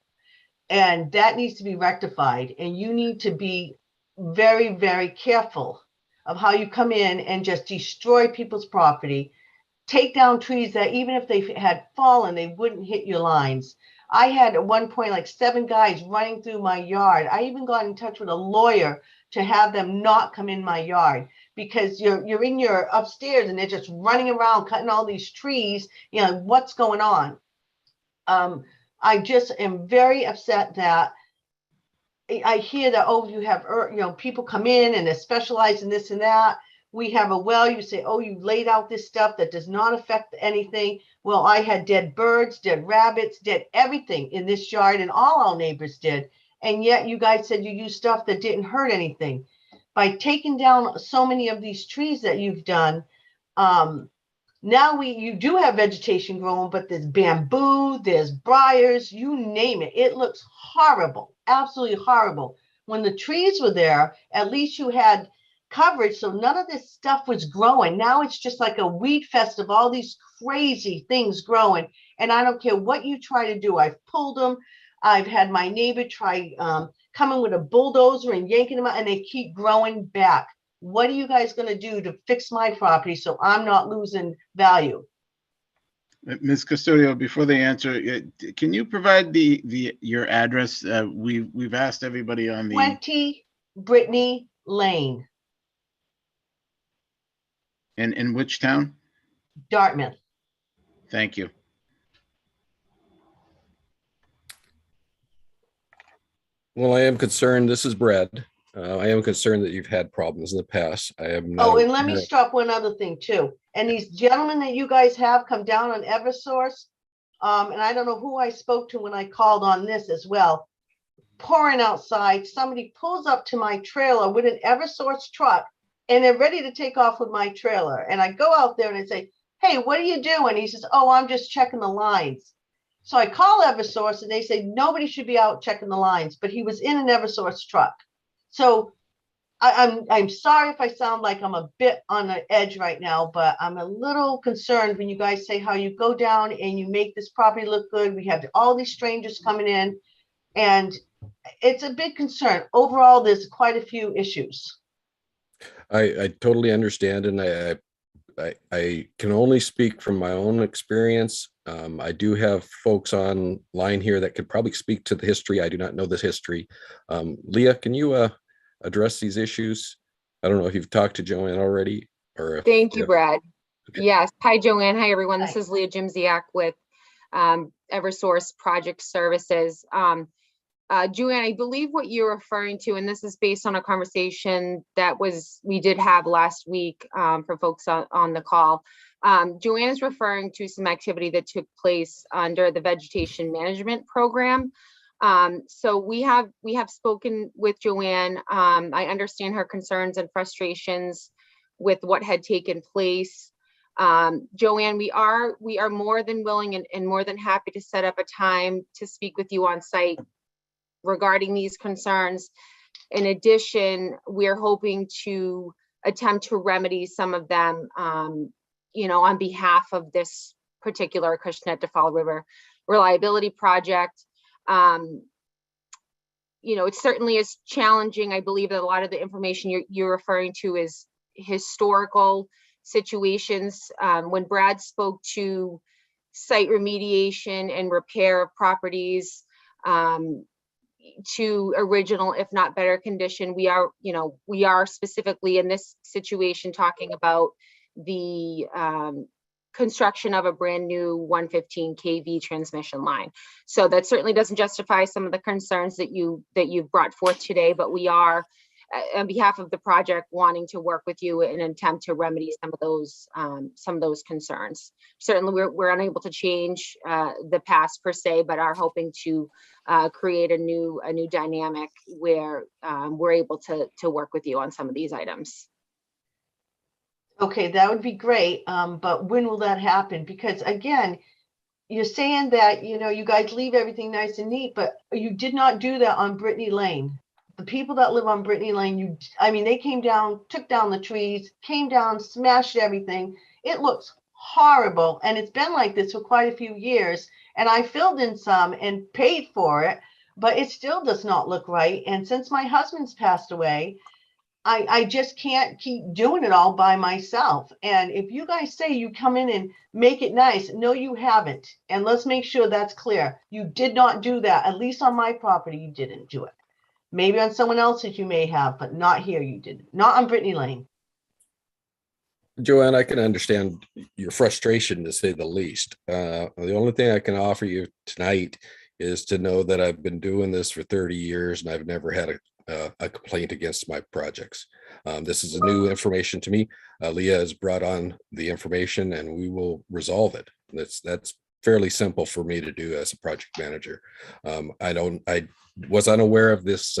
And that needs to be rectified. And you need to be very, very careful of how you come in and just destroy people's property, take down trees that even if they had fallen, they wouldn't hit your lines. I had at one point like 7 guys running through my yard. I even got in touch with a lawyer to have them not come in my yard because you're in your upstairs and they're just running around cutting all these trees. You know, what's going on? I just am very upset that I hear that, oh, you have, people come in and they're specialized in this and that. We have a well, you say, oh, you laid out this stuff that does not affect anything. Well, I had dead birds, dead rabbits, dead everything in this yard, and all our neighbors did. And yet you guys said you used stuff that didn't hurt anything. By taking down so many of these trees that you've done, Now you do have vegetation growing, but there's bamboo, there's briars, you name it. It looks horrible, absolutely horrible. When the trees were there, at least you had coverage, so none of this stuff was growing. Now it's just like a weed fest of all these crazy things growing. And I don't care what you try to do. I've pulled them. I've had my neighbor try coming with a bulldozer and yanking them out, and they keep growing back. What are you guys going to do to fix my property so I'm not losing value?
Ms. Custodio, before they answer, can you provide your address? We've asked everybody on the
20 Brittany Lane,
in which town?
Dartmouth.
Thank you.
Well, I am concerned. This is Brad. I am concerned that you've had problems in the past. I am not.
Oh, and let me stop one other thing too. And these gentlemen that you guys have come down on Eversource, and I don't know who I spoke to when I called on this as well, pouring outside, somebody pulls up to my trailer with an Eversource truck and they're ready to take off with my trailer. And I go out there and I say, hey, what are you doing? He says, oh, I'm just checking the lines. So I call Eversource and they say nobody should be out checking the lines, but he was in an Eversource truck. So I'm sorry if I sound like I'm a bit on the edge right now, but I'm a little concerned when you guys say how you go down and you make this property look good. We have all these strangers coming in, and it's a big concern. Overall, there's quite a few issues.
I totally understand, and I can only speak from my own experience. I do have folks online here that could probably speak to the history. I do not know this history. Leah, can you address these issues? I don't know if you've talked to Joanne already, or if,
Thank you, Brad.
Okay.
Yes. Hi, Joanne. Hi, everyone.
Hi.
This is Leah Jimziak with Eversource Project Services. Joanne, I believe what you're referring to, and this is based on a conversation that we did have last week for folks on the call. Joanne is referring to some activity that took place under the vegetation management program. So we have spoken with Joanne. I understand her concerns and frustrations with what had taken place. Joanne, we are more than willing and more than happy to set up a time to speak with you on site regarding these concerns. In addition, we're hoping to attempt to remedy some of them, on behalf of this particular Acushnet to Fall River reliability project. It certainly is challenging. I believe that a lot of the information you're referring to is historical situations. When Brad spoke to site remediation and repair of properties to original, if not better condition, we are specifically in this situation talking about the construction of a brand new 115 kV transmission line. So that certainly doesn't justify some of the concerns that you've brought forth today, but we are, on behalf of the project, wanting to work with you in an attempt to remedy some of those concerns. Certainly we're unable to change the past per se, but are hoping to create a new dynamic where we're able to work with you on some of these items.
Okay, that would be great. But when will that happen? Because again, you're saying that, you guys leave everything nice and neat, but you did not do that on Brittany Lane. The people that live on Brittany Lane, they came down, took down the trees, came down, smashed everything. It looks horrible. And it's been like this for quite a few years. And I filled in some and paid for it, but it still does not look right. And since my husband's passed away, I just can't keep doing it all by myself. And if you guys say you come in and make it nice, no, you haven't. And let's make sure that's clear. You did not do that. At least on my property, you didn't do it. Maybe on someone else's you may have, but not here you didn't. Not on Brittany Lane.
Joanne, I can understand your frustration, to say the least. The only thing I can offer you tonight is to know that I've been doing this for 30 years and I've never had a complaint against my projects. This is a new information to me. Leah has brought on the information and we will resolve it. That's fairly simple for me to do as a project manager. I was unaware of this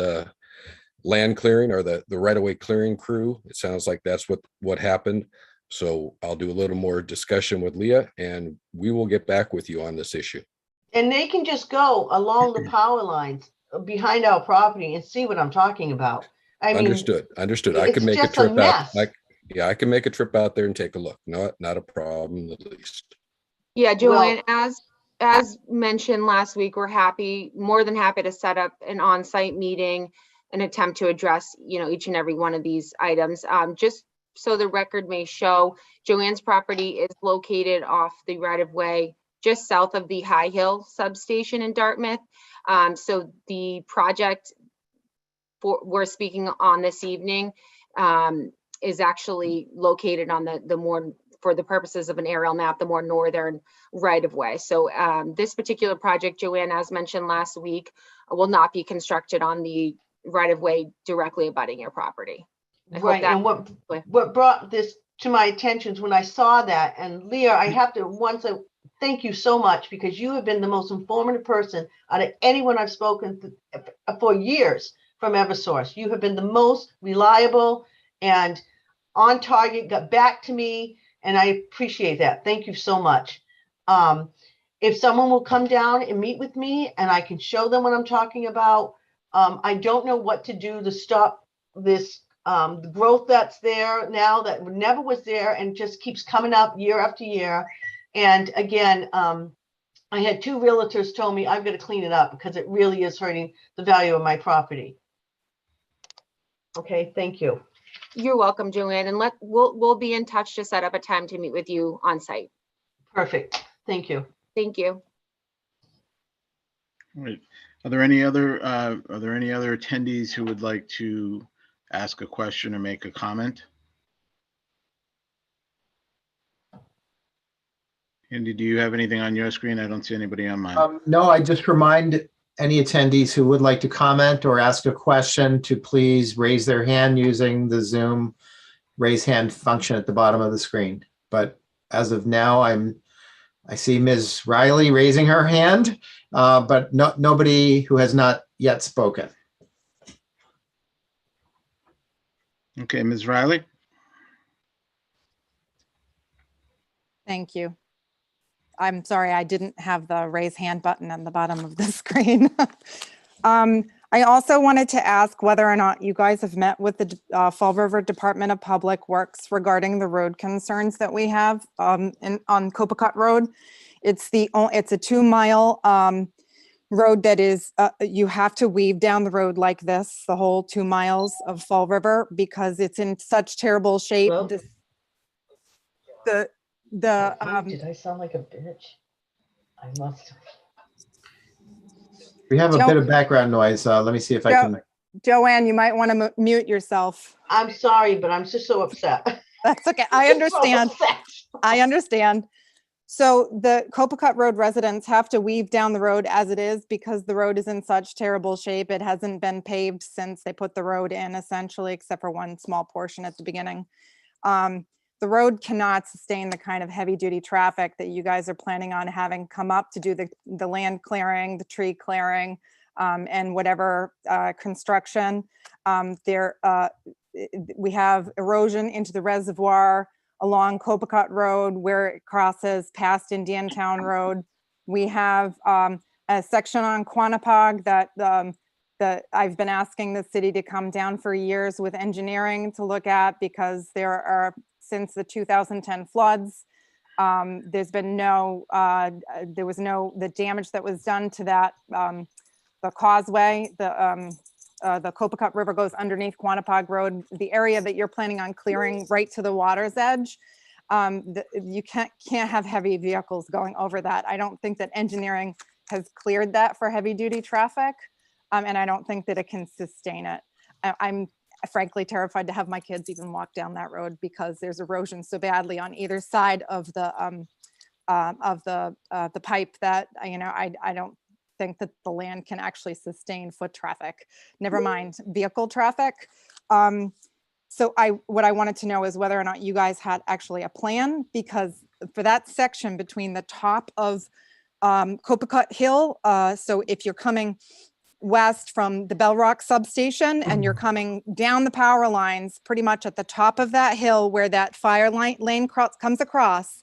land clearing or the right-of-way clearing crew. It sounds like that's what happened. So I'll do a little more discussion with Leah and we will get back with you on this issue.
And they can just go along the power lines behind our property and see what I'm talking about. I mean,
Understood. I
it's
can make a
just a
trip out.
mess.
Yeah, I can make a trip out there and take a look. Not a problem in the least.
Yeah, Joanne,
Well,
as mentioned last week, we're more than happy to set up an on-site meeting and attempt to address, each and every one of these items. Just so the record may show, Joanne's property is located off the right-of-way just south of the High Hill substation in Dartmouth. So the project we're speaking on this evening is actually located on the more, for the purposes of an aerial map, the more northern right of way. So this particular project, Joanne, as mentioned last week, will not be constructed on the right of way directly abutting your property.
right. And what brought this to my attention is when I saw that, and Leah, I have to once thank you so much, because you have been the most informative person out of anyone I've spoken to for years from Eversource. You have been the most reliable and on target, got back to me, and I appreciate that. Thank you so much. If someone will come down and meet with me and I can show them what I'm talking about, I don't know what to do to stop this the growth that's there now that never was there and just keeps coming up year after year. And again, I had 2 realtors told me I've got to clean it up because it really is hurting the value of my property. Okay, thank you.
You're welcome, Joanne, and we'll be in touch to set up a time to meet with you on site.
Perfect. Thank you.
Thank you.
All right. Are there any other attendees who would like to ask a question or make a comment? Andy, do you have anything on your screen? I don't see anybody on mine.
No, I just remind any attendees who would like to comment or ask a question to please raise their hand using the Zoom raise hand function at the bottom of the screen. But as of now, I see Ms. Riley raising her hand, but nobody who has not yet spoken.
Okay, Ms. Riley?
Thank you. I'm sorry, I didn't have the raise hand button on the bottom of the screen. I also wanted to ask whether or not you guys have met with the Fall River Department of Public Works regarding the road concerns that we have on Copacut Road. It's a 2-mile road that is, you have to weave down the road like this, the whole 2 miles of Fall River, because it's in such terrible shape.
Well,
Did
I sound like a bitch? I must.
We have a bit of background noise. Let me see if I can.
Joanne, you might want to mute yourself.
I'm sorry, but I'm just so upset.
That's okay. I understand. I understand. So the Copacut Road residents have to weave down the road as it is because the road is in such terrible shape. It hasn't been paved since they put the road in, essentially, except for one small portion at the beginning. The road cannot sustain the kind of heavy duty traffic that you guys are planning on having come up to do the land clearing, the tree clearing, and whatever construction. We have erosion into the reservoir along Copacut Road where it crosses past Indiantown Road. We have a section on Quanapog that I've been asking the city to come down for years with engineering to look at, because there are, since the 2010 floods, there's been the damage that was done to that, the causeway, the Copacut River goes underneath Quanapog Road, the area that you're planning on clearing right to the water's edge. You can't have heavy vehicles going over that. I don't think that engineering has cleared that for heavy duty traffic. And I don't think that it can sustain it. I'm frankly terrified to have my kids even walk down that road because there's erosion so badly on either side of the pipe that, I don't think that the land can actually sustain foot traffic, never mind vehicle traffic. So what I wanted to know is whether or not you guys had actually a plan, because for that section between the top of Copacut Hill, so if you're coming west from the Bell Rock substation and you're coming down the power lines, pretty much at the top of that hill where that fire lane comes across,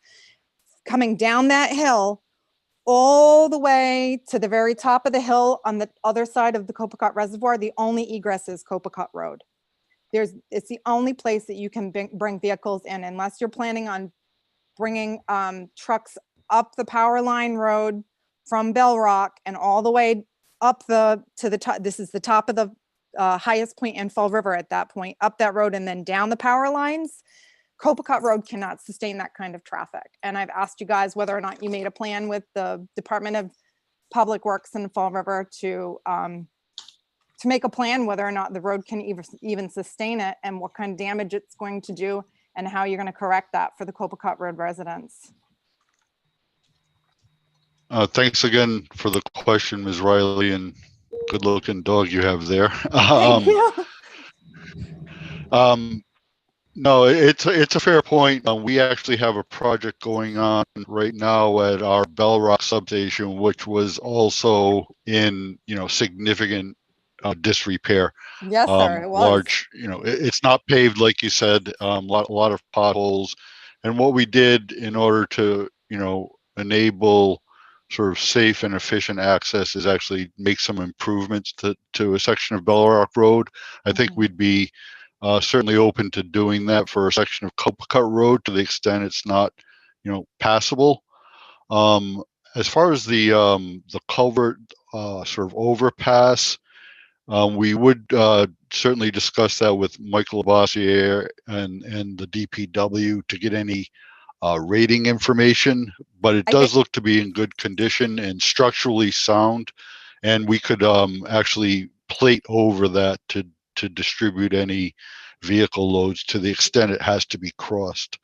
coming down that hill all the way to the very top of the hill on the other side of the Copacabana Reservoir, the only egress is Copacabana Road. It's the only place that you can bring vehicles in unless you're planning on bringing trucks up the power line road from Bell Rock and all the way up to the top. This is the top of the highest point in Fall River at that point, up that road and then down the power lines. Copacabana Road cannot sustain that kind of traffic. And I've asked you guys whether or not you made a plan with the Department of Public Works in Fall River to make a plan whether or not the road can even sustain it and what kind of damage it's going to do and how you're going to correct that for the Copacabana Road residents.
Thanks again for the question, Ms. Riley, and good looking dog you have there.
Thank you.
No, it's a fair point. We actually have a project going on right now at our Bell Rock substation, which was also in, significant disrepair.
Yes, sir, it was.
Large, it's not paved like you said. A lot of potholes, and what we did in order to, enable sort of safe and efficient access is actually make some improvements to a section of Bell Rock Road. I think we'd be certainly open to doing that for a section of Copacabana Road to the extent it's not, passable. As far as the culvert sort of overpass, we would certainly discuss that with Michael Lavoisier and the DPW to get any rating information, but it does look to be in good condition and structurally sound, and we could actually plate over that to distribute any vehicle loads to the extent it has to be crossed.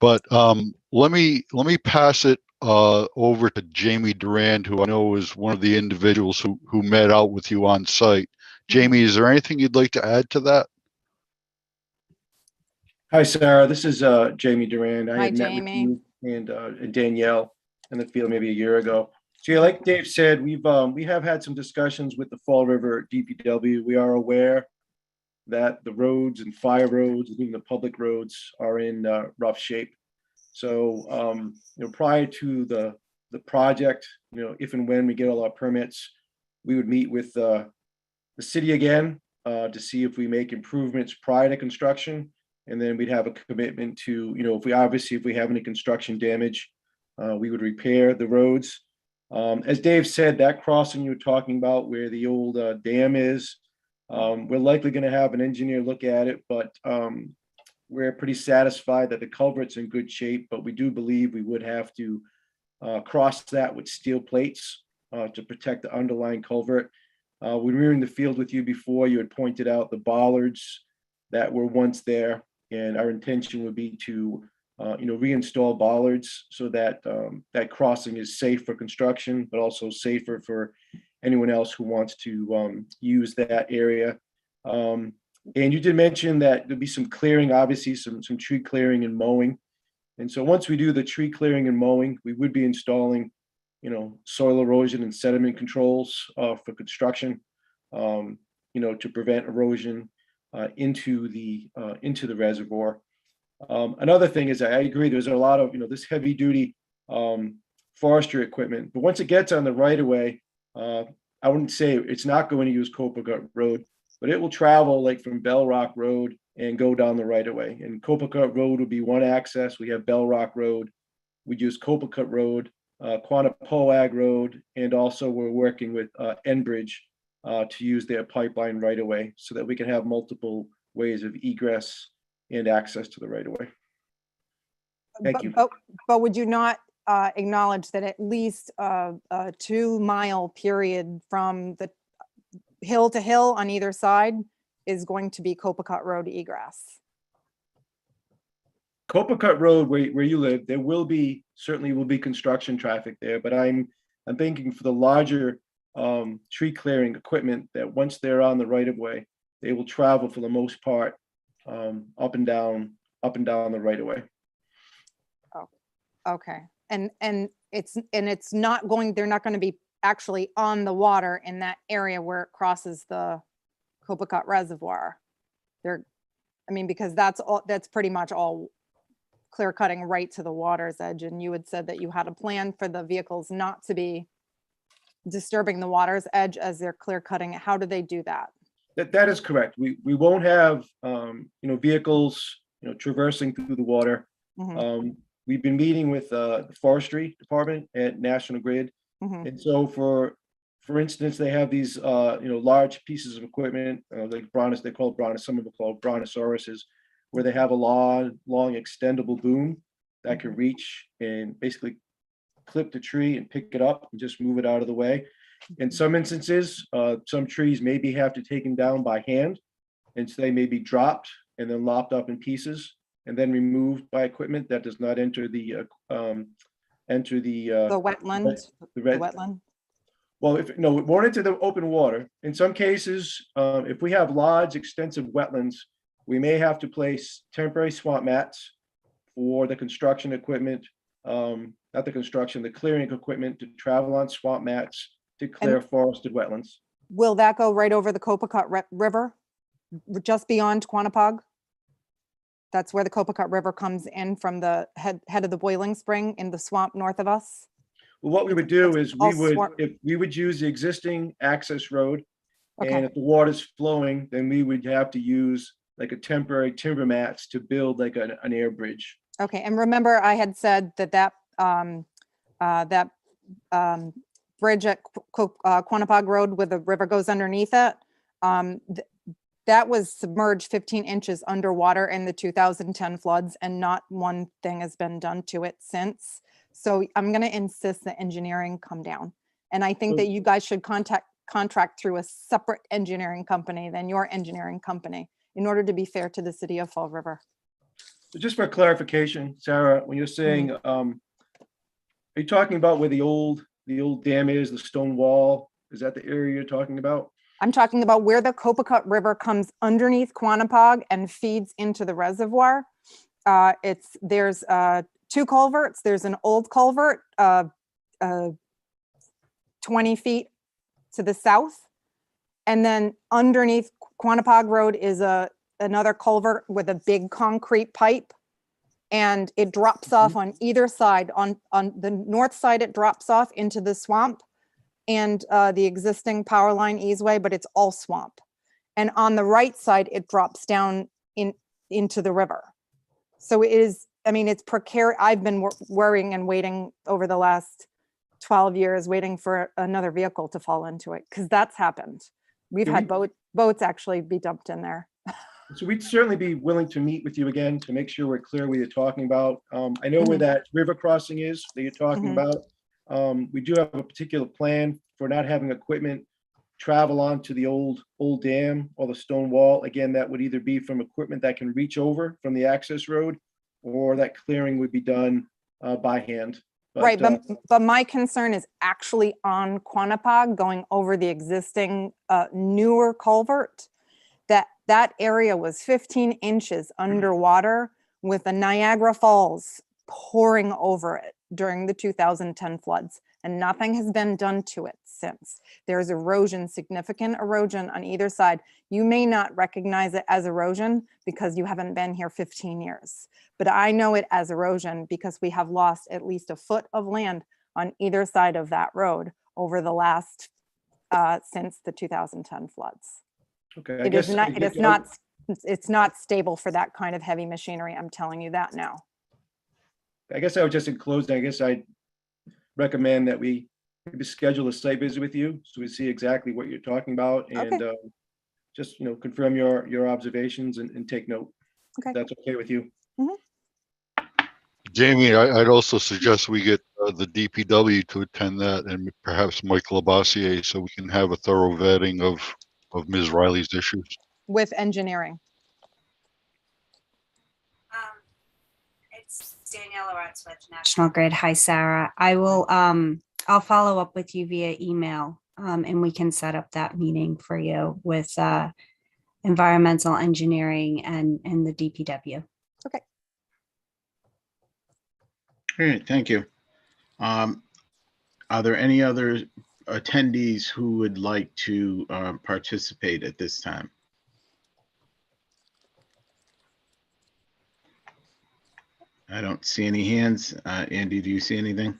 But let me pass it over to Jamie Durand, who I know is one of the individuals who met out with you on site. Jamie, is there anything you'd like to add to that?
Hi, Sarah. This is Jamie Durand. I
Hi,
had met
Jamie.
with you and Danielle in the field maybe a year ago. So yeah, like Dave said, we have had some discussions with the Fall River DPW. We are aware that the roads and fire roads, and even the public roads, are in rough shape. So prior to the project, if and when we get all our permits, we would meet with the city again to see if we make improvements prior to construction. And then we'd have a commitment to, if we have any construction damage, we would repair the roads. As Dave said, that crossing you were talking about where the old dam is, we're likely going to have an engineer look at it, but we're pretty satisfied that the culvert's in good shape, but we do believe we would have to cross that with steel plates to protect the underlying culvert. When we were in the field with you before, you had pointed out the bollards that were once there, and our intention would be to reinstall bollards so that that crossing is safe for construction, but also safer for anyone else who wants to use that area. And you did mention that there'll be some clearing, obviously some tree clearing and mowing. And so once we do the tree clearing and mowing, we would be installing, soil erosion and sediment controls for construction, to prevent erosion into the reservoir. Another thing is, I agree, there's a lot of, this heavy duty forestry equipment, but once it gets on the right of way, I wouldn't say it's not going to use Copacabana Road, but it will travel like from Bell Rock Road and go down the right of way. And Copacabana Road would be one access. We have Bell Rock Road. We'd use Copacabana Road, Quannapoag Road, and also we're working with Enbridge to use their pipeline right of way so that we can have multiple ways of egress and access to the right of way. Thank you.
But would you not acknowledge that at least a 2 mile period from the hill to hill on either side is going to be Copacabana Road egress?
Copacabana Road, where you live, there certainly will be construction traffic there, but I'm thinking for the larger tree clearing equipment that once they're on the right of way, they will travel for the most part up and down the right of way.
Oh, okay. And it's not going, they're not going to be actually on the water in that area where it crosses the Copacabana Reservoir. Because that's pretty much all clear cutting right to the water's edge. And you had said that you had a plan for the vehicles not to be disturbing the water's edge as they're clear cutting it. How do they do that?
That is correct. We won't have, vehicles, traversing through the water.
Mhm,
We've been meeting with the forestry department at National Grid.
mhm.
And so for instance, they have these, large pieces of equipment, like they call brontos, some of them called brontosauruses, where they have a long extendable boom that can reach and basically clip the tree and pick it up and just move it out of the way. In some instances, some trees maybe have to take them down by hand, and so they may be dropped and then lopped up in pieces and then removed by equipment that does not enter the
The wetland,
the
the
red.
wetland.
Well, if no, it won't into the open water. In some cases, if we have large, extensive wetlands, we may have to place temporary swamp mats for the construction equipment, not the construction, the clearing equipment to travel on swamp mats to clear forested wetlands.
Will that go right over the Copacabana River, just beyond Quanapug? That's where the Copacabana River comes in from the head of the boiling spring in the swamp north of us.
Well, what we would do is
all swamp.
if we would use the existing access road, and
Okay,
if the water's flowing, then we would have to use like a temporary timber mats to build like an air bridge.
okay. And remember, I had said that bridge at Quanapug Road where the river goes underneath it, that was submerged 15 inches underwater in the 2010 floods, and not one thing has been done to it since. So I'm going to insist that engineering come down. And I think that you guys should contract through a separate engineering company than your engineering company in order to be fair to the city of Fall River.
So just for clarification, Sarah, when you're saying, are you talking about where the old dam is, the stone wall? Is that the area you're talking about?
I'm talking about where the Copacabana River comes underneath Quanapug and feeds into the reservoir. There's two culverts. There's an old culvert 20 feet to the south. And then underneath Quanapug Road is another culvert with a big concrete pipe. And it drops off on either side. On the north side, it drops off into the swamp and the existing power line easeway, but it's all swamp. And on the right side, it drops down into the river. So it is, it's precarious. I've been worrying and waiting over the last 12 years, waiting for another vehicle to fall into it, because that's happened. We've had boats actually be dumped in there.
So we'd certainly be willing to meet with you again to make sure we're clear what you're talking about. I know where that river crossing is that you're talking about. We do have a particular plan for not having equipment travel onto the old dam or the stone wall. Again, that would either be from equipment that can reach over from the access road, or that clearing would be done by hand.
Right, but my concern is actually on Quanapug going over the existing newer culvert. That area was 15 inches underwater with the Niagara Falls pouring over it during the 2010 floods, and nothing has been done to it since. There's erosion, significant erosion on either side. You may not recognize it as erosion because you haven't been here 15 years, but I know it as erosion because we have lost at least a foot of land on either side of that road over the last, since the 2010 floods.
Okay,
It's not stable for that kind of heavy machinery. I'm telling you that now.
I guess I would just enclose, I guess I'd recommend that we maybe schedule a site visit with you so we see exactly what you're talking about, and just, confirm your observations and take note.
Okay.
If that's okay with you.
Jamie, I'd also suggest we get the DPW to attend that, and perhaps Mike Labossiere, so we can have a thorough vetting of Ms. Riley's issues.
With engineering.
It's Danielle Lawrence with National Grid. Hi, Sarah. I will, I'll follow up with you via email, and we can set up that meeting for you with environmental engineering and the DPW.
Okay.
All right, thank you. Are there any other attendees who would like to participate at this time? I don't see any hands. Andy, do you see anything?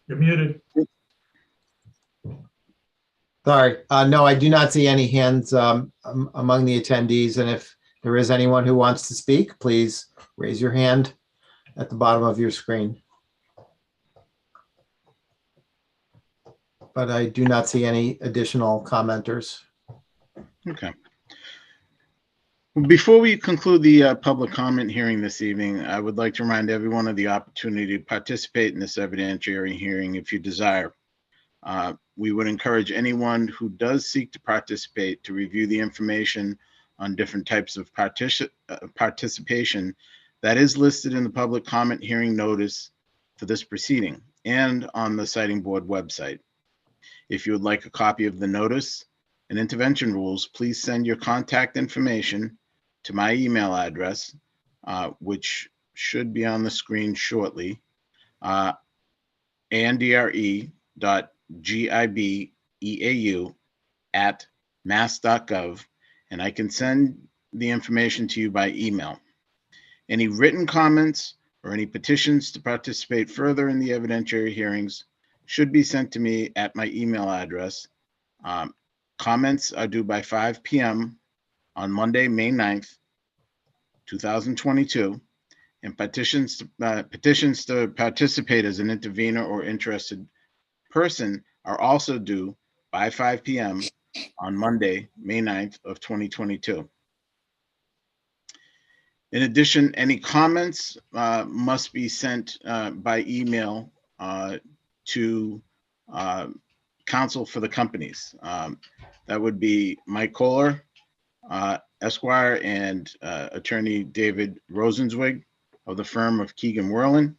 You're muted.
Sorry, no, I do not see any hands among the attendees. And if there is anyone who wants to speak, please raise your hand at the bottom of your screen. But I do not see any additional commenters.
Okay. Before we conclude the public comment hearing this evening, I would like to remind everyone of the opportunity to participate in this evidentiary hearing if you desire. We would encourage anyone who does seek to participate to review the information on different types of participation that is listed in the public comment hearing notice for this proceeding and on the Siting Board website. If you would like a copy of the notice and intervention rules, please send your contact information to my email address, which should be on the screen shortly, andre.gibeau@mass.gov, and I can send the information to you by email. Any written comments or any petitions to participate further in the evidentiary hearings should be sent to me at my email address. Comments are due by 5 p.m. on Monday, May 9th, 2022, and petitions to participate as an intervener or interested person are also due by 5 p.m. on Monday, May 9th of 2022. In addition, any comments must be sent by email to counsel for the companies. That would be Mike Kohler, Esquire, and attorney David Rosenzweig of the firm of Keegan Worlin.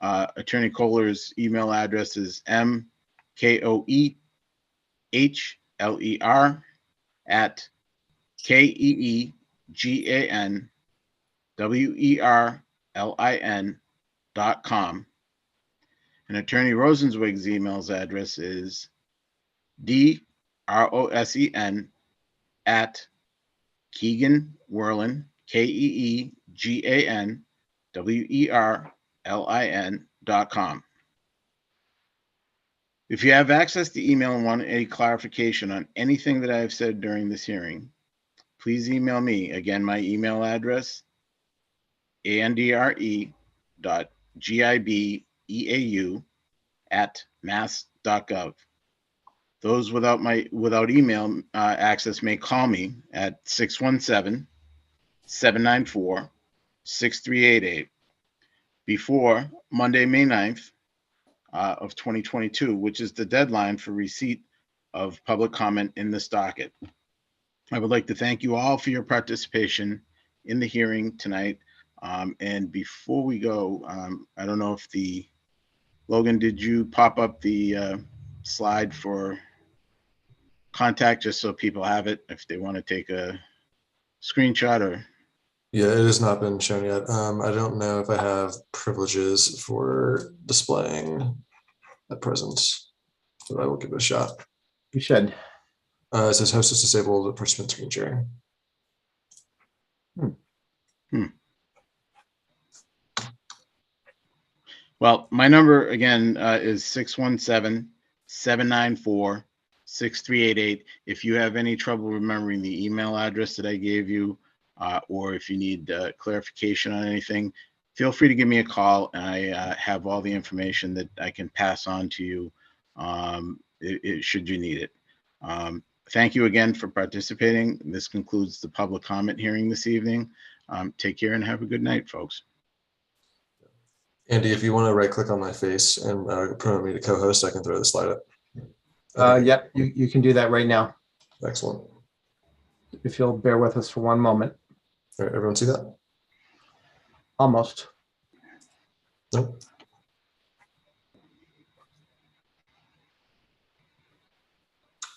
Attorney Kohler's email address is mkoehler@keeganwerlin.com. And attorney Rosenzweig's email address is DROSEN@KeeganWerlin, KeeganWerlin.com. If you have access to email and want any clarification on anything that I have said during this hearing, please email me. Again, my email address, andre.gibeau@mass.gov. Those without email access may call me at 617-794-6388 before Monday, May 9th of 2022, which is the deadline for receipt of public comment in this docket. I would like to thank you all for your participation in the hearing tonight. And before we go, I don't know if Logan, did you pop up the slide for contact just so people have it if they want to take a screenshot? Or
yeah, it has not been shown yet. I don't know if I have privileges for displaying at present, but I will give it a shot.
You should.
It says host is disabled, participant screen sharing.
Well, my number again is 617-794-6388. If you have any trouble remembering the email address that I gave you, or if you need clarification on anything, feel free to give me a call, and I have all the information that I can pass on to you should you need it. Thank you again for participating. This concludes the public comment hearing this evening. Take care and have a good night, folks.
Andy, if you want to right click on my face and promote me to co-host, I can throw the slide up.
Yep, you can do that right now.
Excellent.
If you'll bear with us for one moment.
All right, everyone see that?
Almost.
Nope.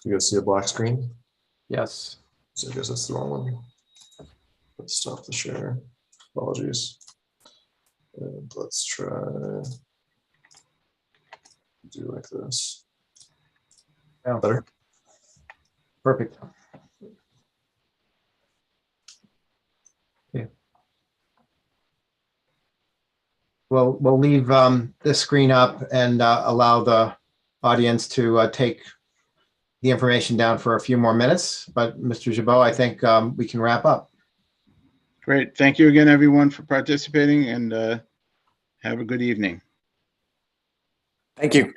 You guys see a black screen?
Yes.
So I guess that's the wrong one. Let's stop the share. Apologies. And let's try do like this.
Yeah.
Better.
Perfect. Okay. We'll leave this screen up and allow the audience to take the information down for a few more minutes. But Mr. Jabot, I think we can wrap up.
Great. Thank you again, everyone, for participating, and have a good evening.
Thank you.